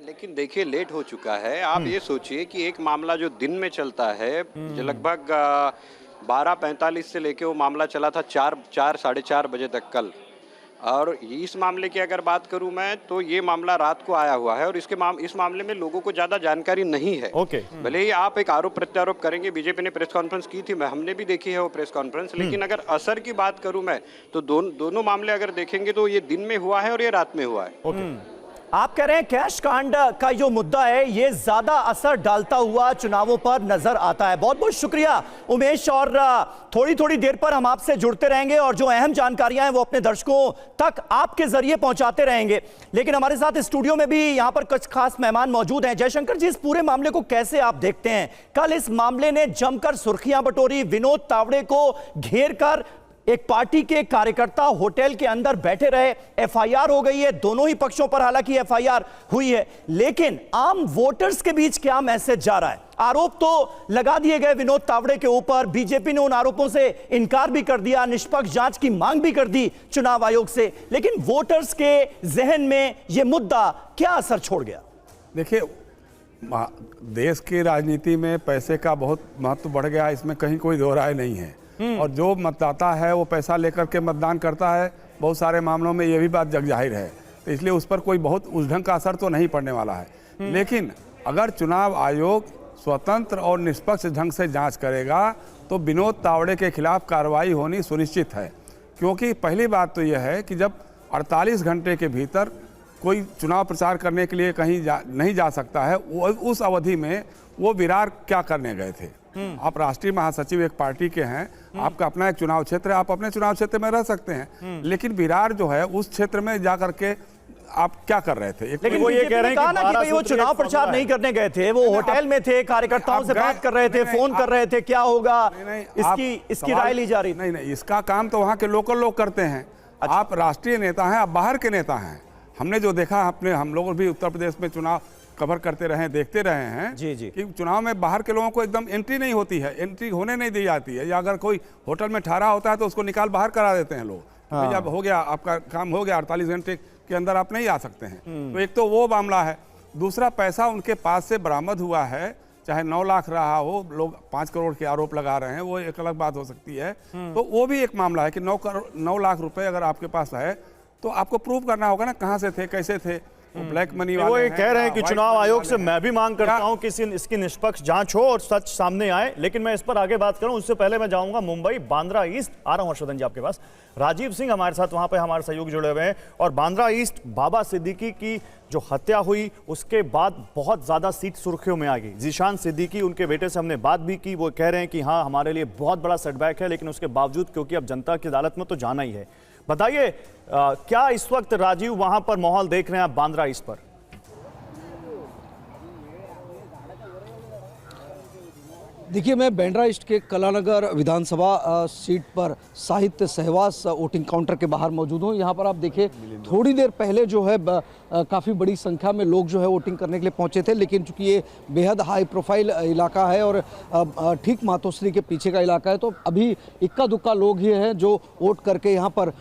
लेकिन देखिए, लेट हो चुका है। आप ये सोचिए कि एक मामला जो दिन में चलता है, जो लगभग 12:45 से लेके वो मामला चला था 4 साढ़े 4 बजे तक कल। और इस मामले की अगर बात करूं मैं, तो ये मामला रात को आया हुआ है और इस मामले में लोगों को ज़्यादा जानकारी नहीं है। भले ही आप एक आरोप प्रत्यारोप करेंगे, बीजेपी ने प्रेस कॉन्फ्रेंस की थी, हमने भी देखी है वो प्रेस कॉन्फ्रेंस, लेकिन अगर असर की बात करूं मैं, तो दोनों मामले अगर देखेंगे तो ये दिन में हुआ है और ये रात में हुआ है। आप कह रहे हैं कैश कांड का जो मुद्दा है ये ज्यादा असर डालता हुआ चुनावों पर नजर आता है। बहुत बहुत शुक्रिया उमेश, और थोड़ी थोड़ी देर पर हम आपसे जुड़ते रहेंगे और जो अहम जानकारियां हैं वो अपने दर्शकों तक आपके जरिए पहुंचाते रहेंगे। लेकिन हमारे साथ स्टूडियो में भी यहां पर कुछ खास मेहमान मौजूद हैं। जयशंकर जी, इस पूरे मामले को कैसे आप देखते हैं? कल इस मामले ने जमकर सुर्खियां बटोरी, विनोद तावड़े को घेर कर एक पार्टी के कार्यकर्ता होटल के अंदर बैठे रहे, एफआईआर हो गई है दोनों ही पक्षों पर, हालांकि एफआईआर हुई है, लेकिन आम वोटर्स के बीच क्या मैसेज जा रहा है? आरोप तो लगा दिए गए विनोद तावड़े के ऊपर, बीजेपी ने उन आरोपों से इनकार भी कर दिया, निष्पक्ष जांच की मांग भी कर दी चुनाव आयोग से, लेकिन वोटर्स के जहन में यह मुद्दा क्या असर छोड़ गया? देखिए, देश की राजनीति में पैसे का बहुत महत्व बढ़ गया, इसमें कहीं कोई दो राय नहीं है। और जो मतदाता है वो पैसा लेकर के मतदान करता है। बहुत सारे मामलों में ये भी बात जग जाहिर है। तो इसलिए उस पर कोई बहुत उस ढंग का असर तो नहीं पड़ने वाला है। लेकिन अगर चुनाव आयोग स्वतंत्र और निष्पक्ष ढंग से जांच करेगा तो विनोद तावड़े के खिलाफ कार्रवाई होनी सुनिश्चित है, क्योंकि पहली बात तो यह है कि जब 48 घंटे के भीतर कोई चुनाव प्रचार करने के लिए कहीं नहीं जा सकता है, वो उस अवधि में वो विरार क्या करने गए थे। आप राष्ट्रीय महासचिव एक पार्टी के हैं, आपका अपना एक चुनाव क्षेत्र है, आप अपने चुनाव क्षेत्र में रह सकते हैं, लेकिन विरार जो है उस क्षेत्र में जा करके आप क्या कर रहे थे? लेकिन वो ये कह रहे हैं कि भाई वो चुनाव प्रचार नहीं करने गए थे, वो होटल में थे, कार्यकर्ताओं से बात कर रहे थे, फोन कर रहे थे, क्या होगा इसकी राय ली जा रही। नहीं, इसका काम तो वहाँ के लोकल लोग करते हैं। आप राष्ट्रीय नेता हैं, आप बाहर के नेता हैं। हमने जो देखा, हम लोग भी उत्तर प्रदेश में चुनाव कवर करते रहे, देखते रहे हैं जी कि चुनाव में बाहर के लोगों को एकदम एंट्री नहीं होती है, एंट्री होने नहीं दी जाती है, या अगर कोई होटल में ठहरा होता है तो उसको निकाल बाहर करा देते हैं लोग। हाँ। जब हो गया आपका काम हो गया, 48 घंटे के अंदर आप नहीं आ सकते हैं। तो एक तो वो मामला है। दूसरा, पैसा उनके पास से बरामद हुआ है, चाहे 9 लाख रहा हो, लोग 5 करोड़ के आरोप लगा रहे हैं, वो एक अलग बात हो सकती है। तो वो भी एक मामला है कि 9 लाख रुपए अगर आपके पास है तो आपको प्रूव करना होगा ना, कहाँ से थे, कैसे थे, वो ब्लैक मनी वाले। वो ये कह रहे हैं कि चुनाव आयोग से मैं भी मांग करता हूं कि इसकी निष्पक्ष जांच हो और सच सामने आए। लेकिन मैं इस पर आगे बात करूं उससे पहले मैं जाऊंगा मुंबई बांद्रा ईस्ट। आ रहा हूं हर्षवर्धन जी आपके पास। राजीव सिंह हमारे साथ वहां पे हमारे सहयोगी जुड़े हुए हैं। और बांद्रा ईस्ट बाबा सिद्दीकी की जो हत्या हुई उसके बाद बहुत ज्यादा सीट सुर्खियों में आ गई। जीशान सिद्दीकी, उनके बेटे से हमने बात भी की, वो कह रहे हैं कि हाँ हमारे लिए बहुत बड़ा सेटबैक है, लेकिन उसके बावजूद क्योंकि अब जनता की अदालत में तो जाना ही है। बताइए क्या इस वक्त राजीव वहां पर माहौल देख रहे हैं आप बांद्रा ईस्ट पर? देखिए, मैं बांद्रा ईस्ट के कलानगर विधानसभा सीट पर साहित्य सहवास वोटिंग काउंटर के बाहर मौजूद हूँ। यहाँ पर आप देखिए थोड़ी देर पहले जो है काफ़ी बड़ी संख्या में लोग जो है वोटिंग करने के लिए पहुँचे थे, लेकिन चूंकि ये बेहद हाई प्रोफाइल इलाका है और ठीक मातोश्री के पीछे का इलाका है, तो अभी इक्का दुक्का लोग ही हैं जो वोट करके यहाँ पर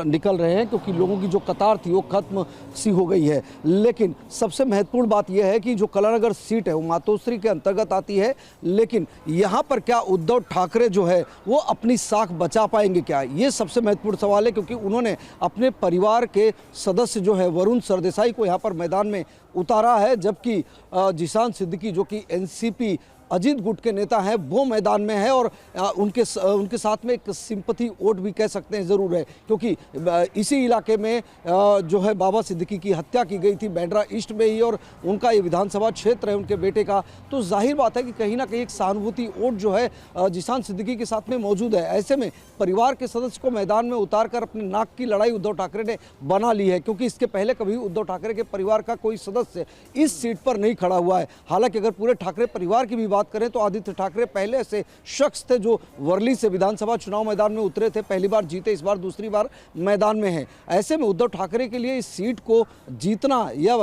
निकल रहे हैं, क्योंकि लोगों की जो कतार थी वो खत्म सी हो गई है। लेकिन सबसे महत्वपूर्ण बात यह है कि जो कलानगर सीट है वो मातोश्री के अंतर्गत आती है, लेकिन यहाँ पर क्या उद्धव ठाकरे जो है वो अपनी साख बचा पाएंगे क्या, ये सबसे महत्वपूर्ण सवाल है। क्योंकि उन्होंने अपने परिवार के सदस्य जो है वरुण सरदेसाई को यहाँ पर मैदान में उतारा है, जबकि जीशान सिद्दीकी जो कि एनसीपी अजीत गुट के नेता हैं वो मैदान में है और उनके साथ में एक सिंपैथी वोट भी कह सकते हैं ज़रूर है, क्योंकि इसी इलाके में जो है बाबा सिद्दीकी की हत्या की गई थी बांद्रा ईस्ट में ही, और उनका ये विधानसभा क्षेत्र है उनके बेटे का। तो जाहिर बात है कि कहीं ना कहीं एक सहानुभूति वोट जो है जीशान सिद्दीकी के साथ में मौजूद है। ऐसे में परिवार के सदस्य को मैदान में उतार कर अपने नाक की लड़ाई उद्धव ठाकरे ने बना ली है, क्योंकि इसके पहले कभी उद्धव ठाकरे के परिवार का कोई सदस्य इस सीट पर नहीं खड़ा हुआ है। हालांकि अगर पूरे ठाकरे परिवार की भी बात करें तो आदित्य ठाकरे पहले ऐसे शख्स थे जो वर्ली से विधानसभा चुनाव मैदान में उतरे थे, पहली बार जीते, इस बार दूसरी बार मैदान में हैं। ऐसे में उद्धव ठाकरे के लिए इस सीट को जीतना या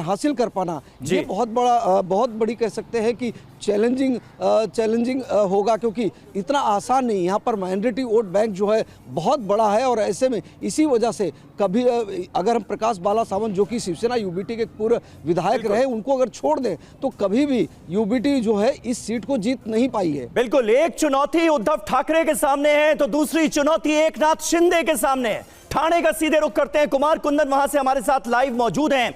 हासिल कर पाना ये बहुत बड़ी कह सकते हैं कि चैलेंजिंग होगा, क्योंकि इतना आसान नहीं। यहाँ पर माइनॉरिटी वोट बैंक जो है बहुत बड़ा है, और ऐसे में इसी वजह से कभी अगर हम प्रकाश बाला सावंत जो कि शिवसेना यूबीटी के पूर्व विधायक रहे, उनको अगर छोड़ दें तो कभी भी यूबीटी जो है इस सीट को जीत नहीं पाई है। बिल्कुल, एक चुनौती उद्धव ठाकरे के सामने है तो दूसरी चुनौती एकनाथ शिंदे के सामने है। ठाणे का सीधे रुख करते हैं, कुमार कुंदन वहां से हमारे साथ लाइव मौजूद हैं।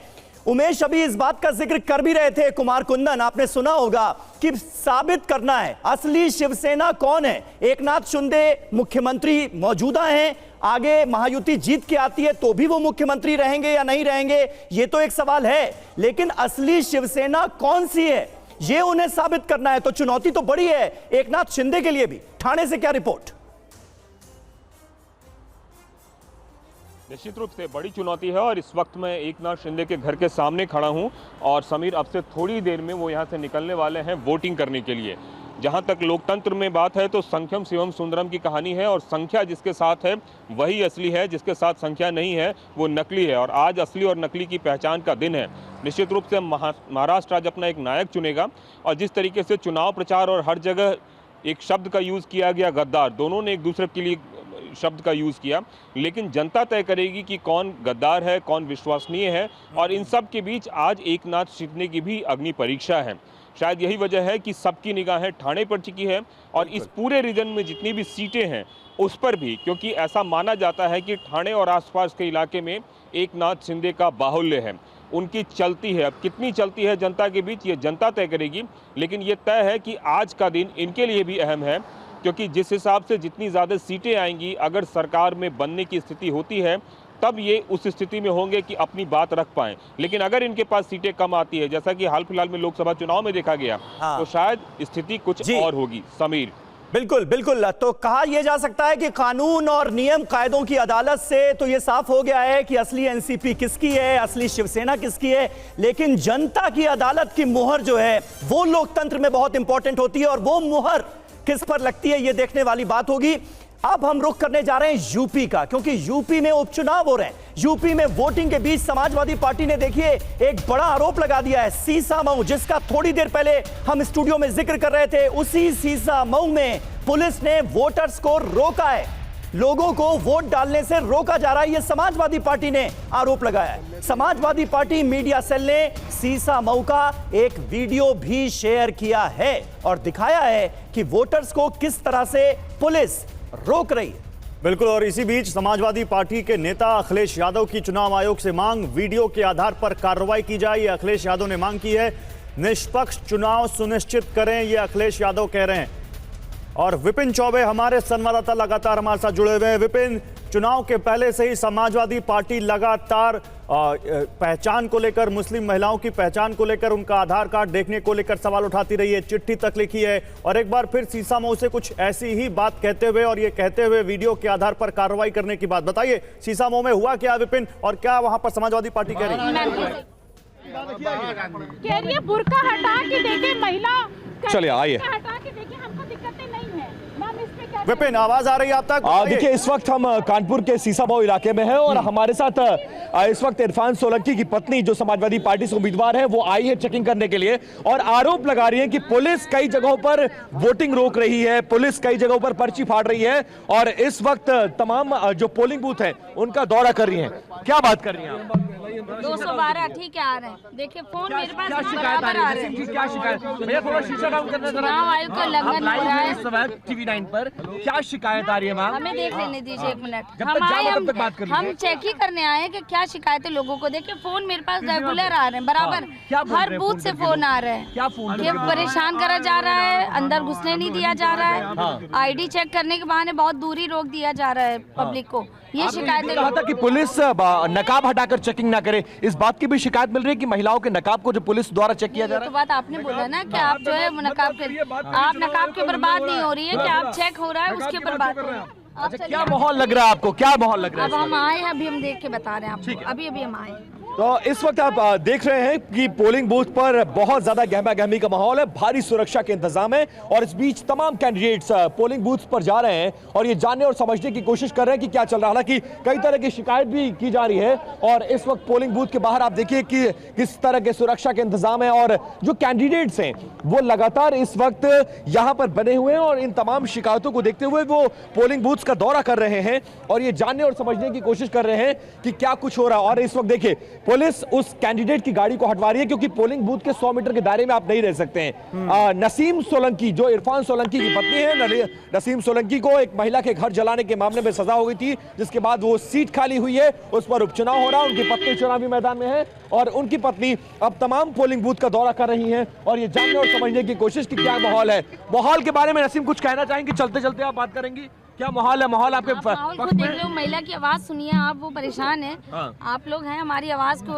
उमेश अभी इस बात का जिक्र कर भी रहे थे, कुमार कुंदन आपने सुना होगा कि साबित करना है असली शिवसेना कौन है। एकनाथ शिंदे मुख्यमंत्री मौजूदा हैं, आगे महायुति जीत के आती है तो भी वो मुख्यमंत्री रहेंगे या नहीं रहेंगे ये तो एक सवाल है, लेकिन असली शिवसेना कौन सी है ये उन्हें साबित करना है। तो चुनौती तो बड़ी है एकनाथ शिंदे के लिए भी। ठाणे से क्या रिपोर्ट? निश्चित रूप से बड़ी चुनौती है और इस वक्त मैं एकनाथ शिंदे के घर के सामने खड़ा हूं और समीर अब से थोड़ी देर में वो यहां से निकलने वाले हैं वोटिंग करने के लिए। जहां तक लोकतंत्र में बात है तो संख्यम शिवम सुंदरम की कहानी है और संख्या जिसके साथ है वही असली है, जिसके साथ संख्या नहीं है वो नकली है। और आज असली और नकली की पहचान का दिन है। निश्चित रूप से महाराष्ट्र आज अपना एक नायक चुनेगा और जिस तरीके से चुनाव प्रचार और हर जगह एक शब्द का यूज़ किया गया गद्दार, दोनों ने एक दूसरे के लिए शब्द का यूज़ किया, लेकिन जनता तय करेगी कि कौन गद्दार है, कौन विश्वसनीय है। और इन सब के बीच आज एकनाथ शिंदे की भी अग्नि परीक्षा है। शायद यही वजह है कि सबकी निगाहें ठाणे पर टिकी है और इस पूरे रीजन में जितनी भी सीटें हैं उस पर भी, क्योंकि ऐसा माना जाता है कि ठाणे और आसपास के इलाके में एकनाथ शिंदे का बाहुल्य है, उनकी चलती है। अब कितनी चलती है जनता के बीच ये जनता तय करेगी, लेकिन ये तय है कि आज का दिन इनके लिए भी अहम है, क्योंकि जिस हिसाब से जितनी ज़्यादा सीटें आएंगी, अगर सरकार में बनने की स्थिति होती है तब ये उस स्थिति में होंगे कि अपनी बात रख पाएं। लेकिन अगर इनके पास सीटें कम आती है, जैसा कि हाल फिलहाल में लोकसभा चुनाव में देखा गया, तो शायद स्थिति कुछ और होगी। समीर, बिल्कुल बिल्कुल। तो कहा यह जा सकता है कि कानून और नियम कायदों की अदालत से तो यह साफ हो गया है कि असली एनसीपी किसकी है, असली शिवसेना किसकी है, लेकिन जनता की अदालत की मुहर जो है वो लोकतंत्र में बहुत इंपॉर्टेंट होती है और वो मुहर किस पर लगती है ये देखने वाली बात होगी। अब हम रुख करने जा रहे हैं यूपी का, क्योंकि यूपी में उपचुनाव हो रहे हैं। यूपी में वोटिंग के बीच समाजवादी पार्टी ने देखिए एक बड़ा आरोप लगा दिया है। सीसामऊ, जिसका थोड़ी देर पहले हम स्टूडियो में जिक्र कर रहे थे, उसी सीसामऊ में पुलिस ने वोटर्स को रोका है, लोगों को वोट डालने से रोका जा रहा है। यह समाजवादी पार्टी ने आरोप लगाया है। समाजवादी पार्टी मीडिया सेल ने सीसामऊ का एक वीडियो भी शेयर किया है और दिखाया है कि वोटर्स को किस तरह से पुलिस रोक रही है। बिल्कुल, और इसी बीच समाजवादी पार्टी के नेता अखिलेश यादव की चुनाव आयोग से मांग, वीडियो के आधार पर कार्रवाई की जाए, ये अखिलेश यादव ने मांग की है। निष्पक्ष चुनाव सुनिश्चित करें, ये अखिलेश यादव कह रहे हैं। और विपिन चौबे हमारे संवाददाता लगातार हमारे साथ जुड़े हुए हैं। विपिन, चुनाव के पहले से ही समाजवादी पार्टी लगातार पहचान को लेकर, मुस्लिम महिलाओं की पहचान को लेकर, उनका आधार कार्ड देखने को लेकर सवाल उठाती रही है, चिट्ठी तक लिखी है और एक बार फिर सीसामऊ से कुछ ऐसी ही बात कहते हुए और ये कहते हुए वीडियो के आधार पर कार्रवाई करने की बात। बताइए सीसामऊ में हुआ क्या विपिन, और क्या वहां पर समाजवादी पार्टी कह रही है? कह रही है बुर्का हटा के देखे महिला, चलिए आइए हटा के देखे, हमको दिक्कतें नहीं है। विपिन, आवाज आ रही है आप तक? देखिए, इस वक्त हम कानपुर के सीसामऊ इलाके में हैं और हमारे साथ इस वक्त इरफान सोलंकी की पत्नी, जो समाजवादी पार्टी से उम्मीदवार है, वो आई है चेकिंग करने के लिए और आरोप लगा रही है कि पुलिस कई जगहों पर वोटिंग रोक रही है, पुलिस कई जगहों पर पर्ची फाड़ रही है और इस वक्त तमाम जो पोलिंग बूथ है उनका दौरा कर रही है। क्या बात कर रही है? 212 ठीक है आ रहे हैं। देखिए फोन मेरे पास बराबर आ रहे हैं। क्या शिकायत? भैया थोड़ा शीशा डाउन करना जरा। चुनाव आयोग का उल्लंघन हो रहा है। TV9 पर क्या शिकायत आ रही है मैम? हमें देख लेने दीजिए एक मिनट। हम चेक ही करने आए हैं कि क्या शिकायत है लोगों को। देखिए फोन मेरे पास रेगुलर आ रहे हैं, बराबर हर बूथ से फोन आ रहे हैं। क्या फोन? परेशान करा जा रहा है, अंदर घुसने नहीं दिया जा रहा है, ID चेक करने के बहाने बहुत दूरी रोक दिया जा रहा है पब्लिक को। ये शिकायत कहा था कि पुलिस नकाब हटाकर चेकिंग ना करे, इस बात की भी शिकायत मिल रही है कि महिलाओं के नकाब को जो पुलिस द्वारा चेक किया जा रहा है। तो बात आपने बोला ना कि आप जो है नकाब के ऊपर बात नहीं हो रही है कि आप चेक हो रहा है उसके ऊपर बात हो रही है। अच्छा, क्या माहौल लग रहा है आपको? क्या माहौल लग रहा है? अब हम आए हैं, अभी हम देख के बता रहे हैं आपको। अभी हम आए। तो इस वक्त आप देख रहे हैं कि पोलिंग बूथ पर बहुत ज्यादा गहमा गहमी का माहौल है, भारी सुरक्षा के इंतजाम है और इस बीच तमाम कैंडिडेट्स पोलिंग बूथ पर जा रहे हैं और ये जानने और समझने की कोशिश कर रहे हैं कि क्या चल रहा है। हालांकि कई तरह की शिकायत भी की जा रही है और इस वक्त पोलिंग बूथ के बाहर आप देखिए कि किस तरह के सुरक्षा के इंतजाम है और जो कैंडिडेट्स हैं वो लगातार इस वक्त यहाँ पर बने हुए हैं और इन तमाम शिकायतों को देखते हुए वो पोलिंग बूथ का दौरा कर रहे हैं और ये जानने और समझने की कोशिश कर रहे हैं कि क्या कुछ हो रहा है। और इस वक्त देखिए पुलिस उस कैंडिडेट की गाड़ी को हटवा रही है क्योंकि पोलिंग बूथ के 100 मीटर के दायरे में आप नहीं रह सकते हैं। नसीम सोलंकी, जो इरफान सोलंकी की पत्नी है, नसीम सोलंकी को एक महिला के घर जलाने के मामले में सजा हो गई थी, जिसके बाद वो सीट खाली हुई है, उस पर उपचुनाव हो रहा है। उनकी पत्नी चुनावी मैदान में है और उनकी पत्नी अब तमाम पोलिंग बूथ का दौरा कर रही है और ये जानने और समझने की कोशिश कि क्या माहौल है। माहौल के बारे में नसीम कुछ कहना चाहेंगे? चलते चलते आप बात करेंगी, क्या माहौल है? माहौल आपके माहौल को देख लो, महिला की आवाज सुनिए आप, वो परेशान है। आप लोग हैं हमारी आवाज को,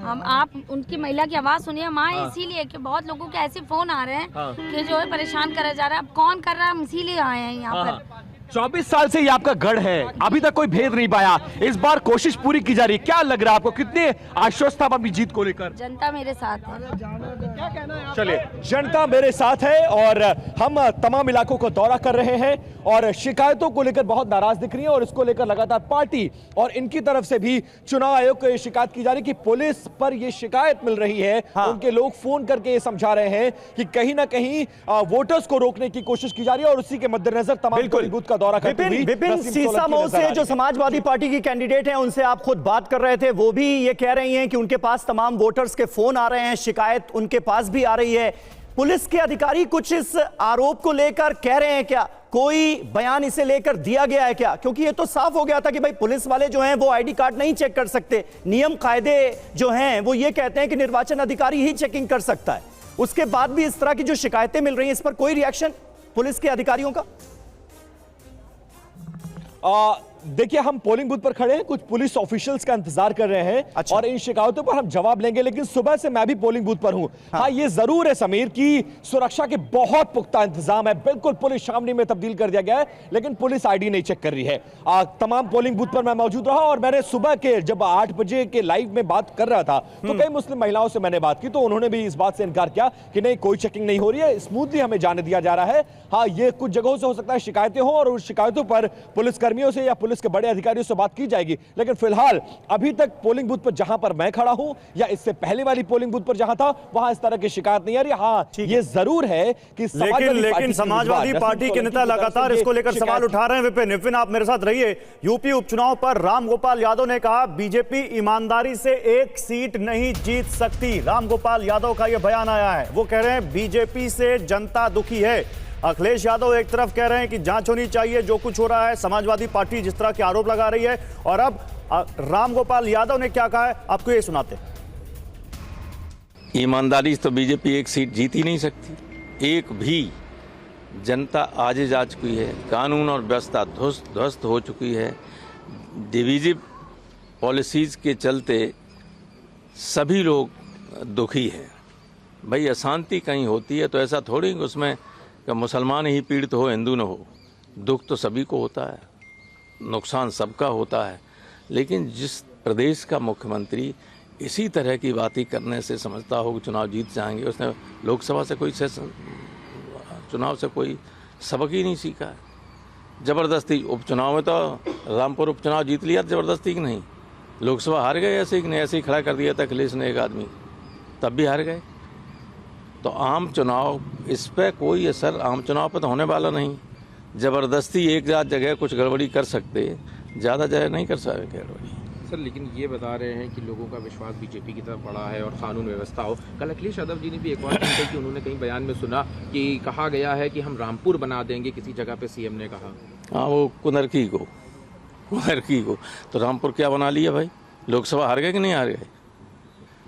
हम आप उनकी महिला की आवाज सुनिए। हम आए इसीलिए कि बहुत लोगों के ऐसे फोन आ रहे हैं कि जो है परेशान करा जा रहा है। अब कौन कर रहा है, हम इसीलिए आए हैं यहाँ पर। 24 साल से ये आपका गढ़ है, अभी तक कोई भेद नहीं पाया, इस बार कोशिश पूरी की जा रही है। क्या लग रहा है आपको, कितने आश्वस्त आप अपनी जीत को लेकर? जनता मेरे साथ है। चलिए, जनता मेरे साथ है और हम तमाम इलाकों को दौरा कर रहे हैं और शिकायतों को लेकर बहुत नाराज दिख रही है और इसको लेकर लगातार पार्टी और इनकी तरफ से भी चुनाव आयोग को यह शिकायत की जा रही है कि पुलिस पर यह शिकायत मिल रही है। उनके लोग फोन करके ये समझा रहे हैं कि कहीं ना कहीं वोटर्स को रोकने की कोशिश की जा रही है और उसी के मद्देनजर तमाम पोलिंग बूथ का दौरा करती हुई विपिन नसीम सीसामऊ सोलंकी नजर आ से रही जो हैं। समाजवादी पार्टी की कैंडिडेट हैं उनसे आप खुद बात कर रहे थे, वो भी ये कह रही हैं कि उनके पास तमाम वोटर्स के फोन आ रहे हैं, शिकायत उनके पास भी आ रही है। पुलिस के अधिकारी कुछ इस आरोप को लेकर कह रहे हैं क्या? कोई बयान इसे लेकर दिया गया है क्या? क्योंकि ये तो साफ हो गया था कि भाई पुलिस वाले जो हैं वो आईडी कार्ड नहीं चेक कर सकते, नियम कायदे जो हैं वो ये कहते हैं कि निर्वाचन अधिकारी ही चेकिंग कर सकता है। उसके बाद भी इस तरह की जो शिकायतें मिल रही हैं, इस पर कोई रिएक्शन पुलिस के अधिकारियों का? देखिए, हम पोलिंग बूथ पर खड़े हैं, कुछ पुलिस ऑफिशियल्स का इंतजार कर रहे हैं। अच्छा। और इन शिकायतों पर हम जवाब लेंगे, लेकिन सुबह से मैं भी पोलिंग बूथ पर हूं। हाँ, ये जरूर है समीर कि सुरक्षा के बहुत पुख्ता इंतजाम है, बिल्कुल पुलिस छावनी में तब्दील कर दिया गया है, लेकिन पुलिस आईडी नहीं चेक कर रही है। तमाम पोलिंग बूथ पर मैं मौजूद रहा और मैंने सुबह के जब 8 बजे के लाइव में बात कर रहा था तो कई मुस्लिम महिलाओं से मैंने बात की, तो उन्होंने भी इस बात से इनकार किया कि नहीं, कोई चेकिंग नहीं हो रही है, स्मूथली हमें जाने दिया जा रहा है। हाँ, ये कुछ जगहों से हो सकता है शिकायतें हो और उस शिकायतों पर पुलिसकर्मियों से या पुलिस के बड़े अधिकारियों से बात की जाएगी, लेकिन फिलहाल अभी तक पोलिंग बूथ पर जहां पर मैं खड़ा हूं या इससे पहले वाली पोलिंग बूथ पर जहां था वहां इस तरह की शिकायत नहीं आ रही। हाँ, ये जरूर है कि लेकिन समाजवादी पार्टी के नेता लगातार इसको लेकर सवाल उठा रहे हैं। विपिन, आप मेरे साथ रहिए। यूपी उपचुनाव पर रामगोपाल यादव ने कहा बीजेपी ईमानदारी से एक सीट नहीं जीत सकती। रामगोपाल यादव का यह बयान आया है, वो कह रहे हैं बीजेपी से जनता दुखी है। अखिलेश यादव एक तरफ कह रहे हैं कि जांच होनी चाहिए जो कुछ हो रहा है, समाजवादी पार्टी जिस तरह के आरोप लगा रही है, और अब रामगोपाल यादव ने क्या कहा है आपको ये सुनाते हैं। ईमानदारी से तो बीजेपी एक सीट जीत ही नहीं सकती, एक भी। जनता आज जा चुकी है, कानून और व्यवस्था ध्वस्त हो चुकी है। डिवीजिव पॉलिसीज के चलते सभी लोग दुखी हैं। भाई, अशांति कहीं होती है तो ऐसा थोड़ी कि उसमें कि मुसलमान ही पीड़ित हो, हिंदू न हो। दुख तो सभी को होता है, नुकसान सबका होता है, लेकिन जिस प्रदेश का मुख्यमंत्री इसी तरह की बातें करने से समझता हो कि चुनाव जीत जाएंगे, उसने लोकसभा से कोई चुनाव से कोई सबक ही नहीं सीखा है। ज़बरदस्ती उपचुनाव में तो रामपुर उपचुनाव जीत लिया, ज़बरदस्ती की नहीं। लोकसभा हार गए ऐसे ही नहीं, ऐसे ही खड़ा कर दिया था अखिलेश ने एक आदमी, तब भी हार गए। तो आम चुनाव, इस पर कोई असर आम चुनाव पर तो होने वाला नहीं। ज़बरदस्ती एक जगह कुछ गड़बड़ी कर सकते, ज़्यादा जगह नहीं कर सकते गड़बड़ी। सर, लेकिन ये बता रहे हैं कि लोगों का विश्वास बीजेपी की तरफ बढ़ा है और कानून व्यवस्था हो। कल अखिलेश यादव जी ने भी एक बात कही कि उन्होंने कहीं बयान में सुना कि कहा गया है कि हम रामपुर बना देंगे, किसी जगह पे सीएम ने कहा। हाँ, वो कुनरकी को तो रामपुर क्या बना लिया भाई? लोकसभा हार गए कि नहीं हार गए?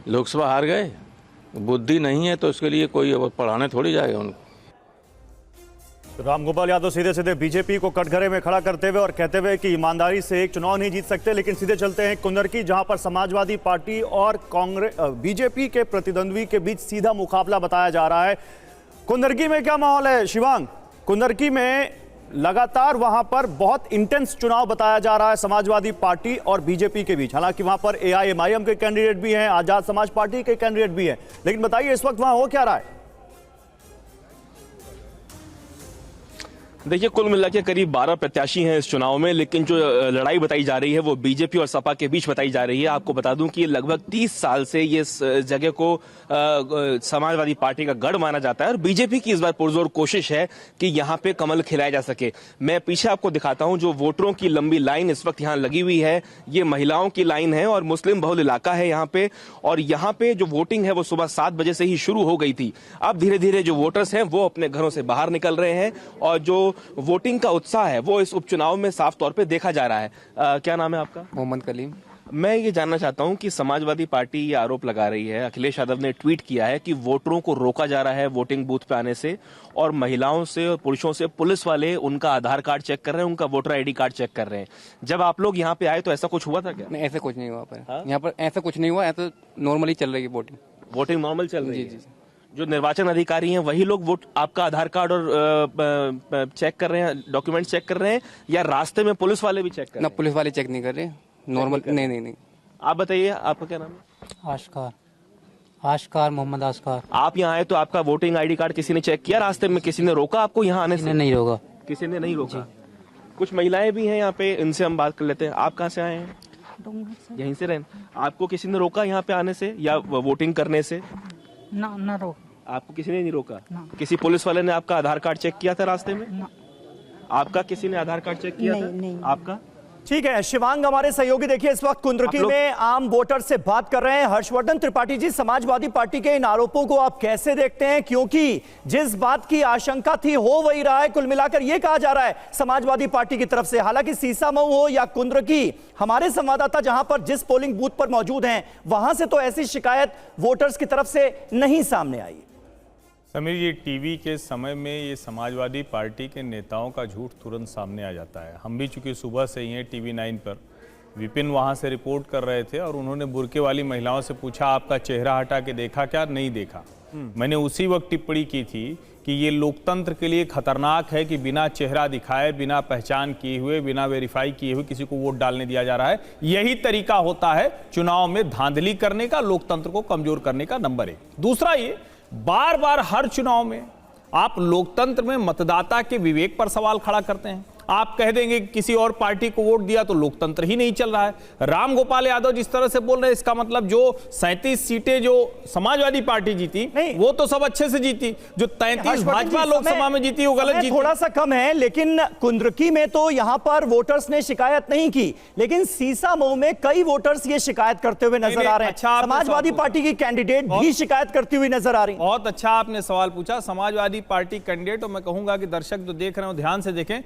लोकसभा हार गए, बुद्धि नहीं है तो उसके लिए कोई पढ़ाने थोड़ी जाएगा उनको। रामगोपाल यादव सीधे सीधे बीजेपी को कटघरे में खड़ा करते हुए और कहते हुए कि ईमानदारी से एक चुनाव नहीं जीत सकते। लेकिन सीधे चलते हैं कुंदरकी, जहां पर समाजवादी पार्टी और कांग्रेस बीजेपी के प्रतिद्वंद्वी के बीच सीधा मुकाबला बताया जा रहा है। कुंदरकी में क्या माहौल है शिवांग? कुंदरकी में लगातार वहां पर बहुत इंटेंस चुनाव बताया जा रहा है समाजवादी पार्टी और बीजेपी के बीच। हालांकि वहां पर AIMIM के कैंडिडेट भी हैं, आजाद समाज पार्टी के कैंडिडेट भी हैं, लेकिन बताइए इस वक्त वहां हो क्या रहा है? देखिए, कुल मिला के करीब 12 प्रत्याशी हैं इस चुनाव में, लेकिन जो लड़ाई बताई जा रही है वो बीजेपी और सपा के बीच बताई जा रही है। आपको बता दूं कि लगभग 30 साल से ये जगह को समाजवादी पार्टी का गढ़ माना जाता है और बीजेपी की इस बार पुरजोर कोशिश है कि यहाँ पे कमल खिलाया जा सके। मैं पीछे आपको दिखाता हूँ, जो वोटरों की लंबी लाइन इस वक्त यहाँ लगी हुई है, ये महिलाओं की लाइन है और मुस्लिम बहुल इलाका है यहाँ पे। और यहाँ पे जो वोटिंग है वो सुबह 7 बजे से ही शुरू हो गई थी। अब धीरे धीरे जो वोटर्स हैं वो अपने घरों से बाहर निकल रहे हैं और जो वोटिंग का उत्साह है वो इस उपचुनाव में साफ तौर पे देखा जा रहा है। क्या नाम है आपका? मोहम्मद कलीम। मैं ये जानना चाहता हूं कि समाजवादी पार्टी ये आरोप लगा रही है, अखिलेश यादव ने ट्वीट किया है कि वोटरों को रोका जा रहा है वोटिंग बूथ पे आने से और महिलाओं से और पुरुषों से पुलिस वाले उनका आधार कार्ड चेक कर रहे हैं, उनका वोटर आईडी कार्ड चेक कर रहे हैं। जब आप लोग यहाँ पे आए तो ऐसा कुछ हुआ था क्या? नहीं, ऐसा कुछ नहीं हुआ पर यहाँ पर ऐसा कुछ नहीं हुआ, ऐसा नॉर्मली चल रही है वोटिंग नॉर्मल चल रही है। जी। जो निर्वाचन अधिकारी हैं वही लोग वोट आपका आधार कार्ड और चेक कर रहे हैं, डॉक्यूमेंट चेक कर रहे हैं, या रास्ते में पुलिस वाले भी चेक कर रहे हैं? ना, पुलिस वाले चेक नहीं कर रहे, नॉर्मल। नहीं। आप बताइए, आपका क्या नाम है? आशकार, मोहम्मद आशकार। आप यहाँ आए तो आपका वोटिंग आईडी कार्ड किसी ने चेक किया? रास्ते में किसी ने रोका आपको यहाँ आने से? नहीं रोका, किसी ने नहीं रोका। कुछ महिलाएं भी हैं यहाँ पे, इनसे हम बात कर लेते हैं। आप कहाँ से आए हैं? यहीं से रहें। आपको किसी ने रोका यहाँ पे आने से या वोटिंग करने से? ना रोका। आपको किसी ने नहीं रोका? किसी पुलिस वाले ने आपका आधार कार्ड चेक किया था रास्ते में? आपका किसी ने आधार कार्ड चेक किया था? नहीं। आपका? ठीक है शिवांग, हमारे सहयोगी देखिए इस वक्त कुंद्रुकी में आम वोटर से बात कर रहे हैं। हर्षवर्धन त्रिपाठी जी, समाजवादी पार्टी के इन आरोपों को आप कैसे देखते हैं, क्योंकि जिस बात की आशंका थी हो वही रहा है। कुल मिलाकर यह कहा जा रहा है समाजवादी पार्टी की तरफ से, हालांकि सीसामऊ हो या कुंद्रुकी, हमारे संवाददाता जहां पर जिस पोलिंग बूथ पर मौजूद हैं वहां से तो ऐसी शिकायत वोटर्स की तरफ से नहीं सामने आई। समीर, ये टीवी के समय में ये समाजवादी पार्टी के नेताओं का झूठ तुरंत सामने आ जाता है। हम भी चूंकि सुबह से ही हैं टीवी 9 पर, विपिन वहाँ से रिपोर्ट कर रहे थे और उन्होंने बुर्के वाली महिलाओं से पूछा आपका चेहरा हटा के देखा क्या? नहीं देखा। मैंने उसी वक्त टिप्पणी की थी कि ये लोकतंत्र के लिए खतरनाक है कि बिना चेहरा दिखाए, बिना पहचान किए हुए, बिना वेरीफाई किए हुए किसी को वोट डालने दिया जा रहा है। यही तरीका होता है चुनाव में धांधली करने का, लोकतंत्र को कमजोर करने का। नंबर 1। दूसरा, ये बार बार हर चुनाव में आप लोकतंत्र में मतदाता के विवेक पर सवाल खड़ा करते हैं। आप कह देंगे कि किसी और पार्टी को वोट दिया तो लोकतंत्र ही नहीं चल रहा है। राम गोपाल यादव जिस तरह से बोल रहे हैं, इसका मतलब जो 37 सीटें जो समाजवादी पार्टी जीती वो तो सब अच्छे से जीती, जो 33 भाजपा लोकसभा में जीती वो गलत जीती। थोड़ा सा कम है, लेकिन कुंद्रुकी में तो यहां पर वोटर्स ने शिकायत नहीं की, लेकिन सीसामऊ में कई वोटर्स ये शिकायत करते हुए नजर आ रहे हैं। समाजवादी पार्टी की कैंडिडेट भी शिकायत करती हुई नजर आ रही है। बहुत अच्छा आपने सवाल पूछा। समाजवादी पार्टी कैंडिडेट, और मैं कहूंगा कि दर्शक जो देख रहे हो ध्यान से देखें,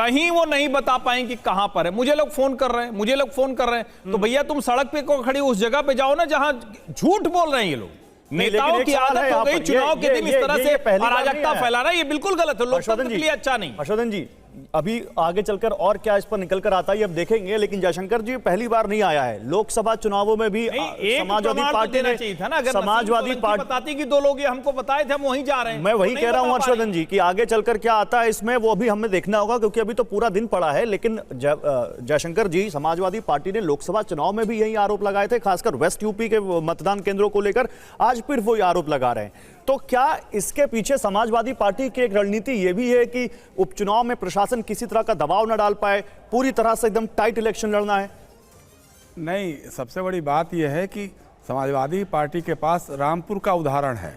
कहीं वो नहीं बता पाएंगे कि कहां पर है। मुझे लोग फोन कर रहे हैं, तो भैया तुम सड़क पे को खड़ी उस जगह पे जाओ ना जहां झूठ बोल रहे हैं ये लोग। नेताओं की आदत हो गई चुनाव के दिन इस तरह से अराजकता फैलाना, ये बिल्कुल गलत है, लोकतंत्र के लिए अच्छा नहीं। हर्षवर्धन जी, अभी आगे चलकर और क्या इस पर निकल कर आता है अब देखेंगे, लेकिन जयशंकर जी पहली बार नहीं आया है लोकसभा चुनावों में भी। समाजवादी पार्टी ने चाहिए था ना, अगर समाजवादी पार्टी बताती कि 2 लोग हमको बताए थे, हम वहीं जा रहे हैं। मैं वही कह रहा हूं हर्षवर्धन जी कि आगे चलकर क्या आता है इसमें वो भी हमें देखना होगा, क्योंकि अभी तो पूरा दिन पड़ा है। लेकिन जयशंकर जी, समाजवादी पार्टी ने लोकसभा चुनाव में भी यही आरोप लगाए थे, खासकर वेस्ट यूपी के मतदान केंद्रों को लेकर आज फिर वो आरोप लगा रहे हैं। तो क्या इसके पीछे समाजवादी पार्टी की एक रणनीति ये भी है कि उपचुनाव में प्रशासन किसी तरह का दबाव न डाल पाए, पूरी तरह से एकदम टाइट इलेक्शन लड़ना है? नहीं, सबसे बड़ी बात यह है कि समाजवादी पार्टी के पास रामपुर का उदाहरण है।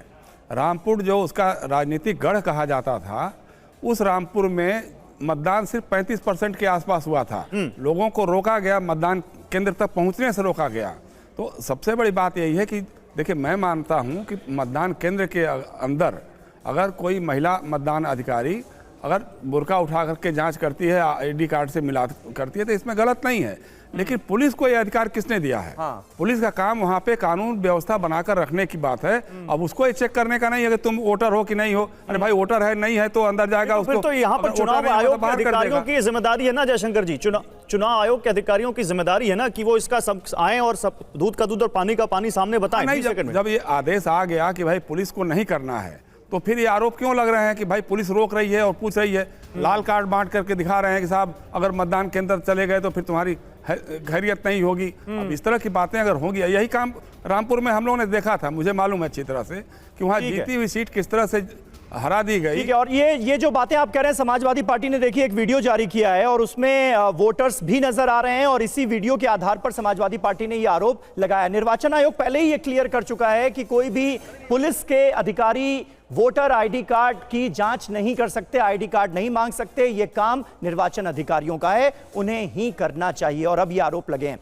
रामपुर जो उसका राजनीतिक गढ़ कहा जाता था, उस रामपुर में मतदान सिर्फ 35% के आसपास हुआ था। लोगों को रोका गया, मतदान केंद्र तक पहुंचने से रोका गया। तो सबसे बड़ी बात यही है कि देखिए, मैं मानता हूं कि मतदान केंद्र के अंदर अगर कोई महिला मतदान अधिकारी अगर बुर्का उठा करके जांच करती है, आईडी कार्ड से मिला करती है, तो इसमें गलत नहीं है। लेकिन पुलिस को यह अधिकार किसने दिया है? पुलिस का काम वहां पे कानून व्यवस्था बनाकर रखने की बात है। अब उसको ये चेक करने का नहीं है कि तुम वोटर हो कि नहीं हो। अरे भाई, वोटर है नहीं है तो अंदर जाएगा उसको। तो यहाँ पर चुनाव आयोग के अधिकारियों की जिम्मेदारी है ना जयशंकर जी, चुनाव आयोग के अधिकारियों की जिम्मेदारी है ना कि वो इसका सब आए और सब दूध का दूध और पानी का पानी सामने बताएं। नहीं, जब ये आदेश आ गया कि भाई पुलिस को नहीं करना है, तो फिर ये आरोप क्यों लग रहे हैं कि भाई पुलिस रोक रही है और पूछ रही है? लाल कार्ड बांट करके दिखा रहे हैं कि साहब अगर मतदान केंद्र चले गए तो फिर तुम्हारी खैरियत नहीं होगी। अब इस तरह की बातें अगर होंगी, यही काम रामपुर में हम लोगों ने देखा था, मुझे मालूम है अच्छी तरह से कि वहाँ जीती हुई सीट किस तरह से हरा दी गई। ठीक है, और ये जो बातें आप कह रहे हैं, समाजवादी पार्टी ने देखिए एक वीडियो जारी किया है और उसमें वोटर्स भी नजर आ रहे हैं, और इसी वीडियो के आधार पर समाजवादी पार्टी ने ये आरोप लगाया। निर्वाचन आयोग पहले ही ये क्लियर कर चुका है कि कोई भी पुलिस के अधिकारी वोटर आईडी कार्ड की जांच नहीं कर सकते, आईडी कार्ड नहीं मांग सकते। ये काम निर्वाचन अधिकारियों का है, उन्हें ही करना चाहिए, और अब ये आरोप लगे हैं।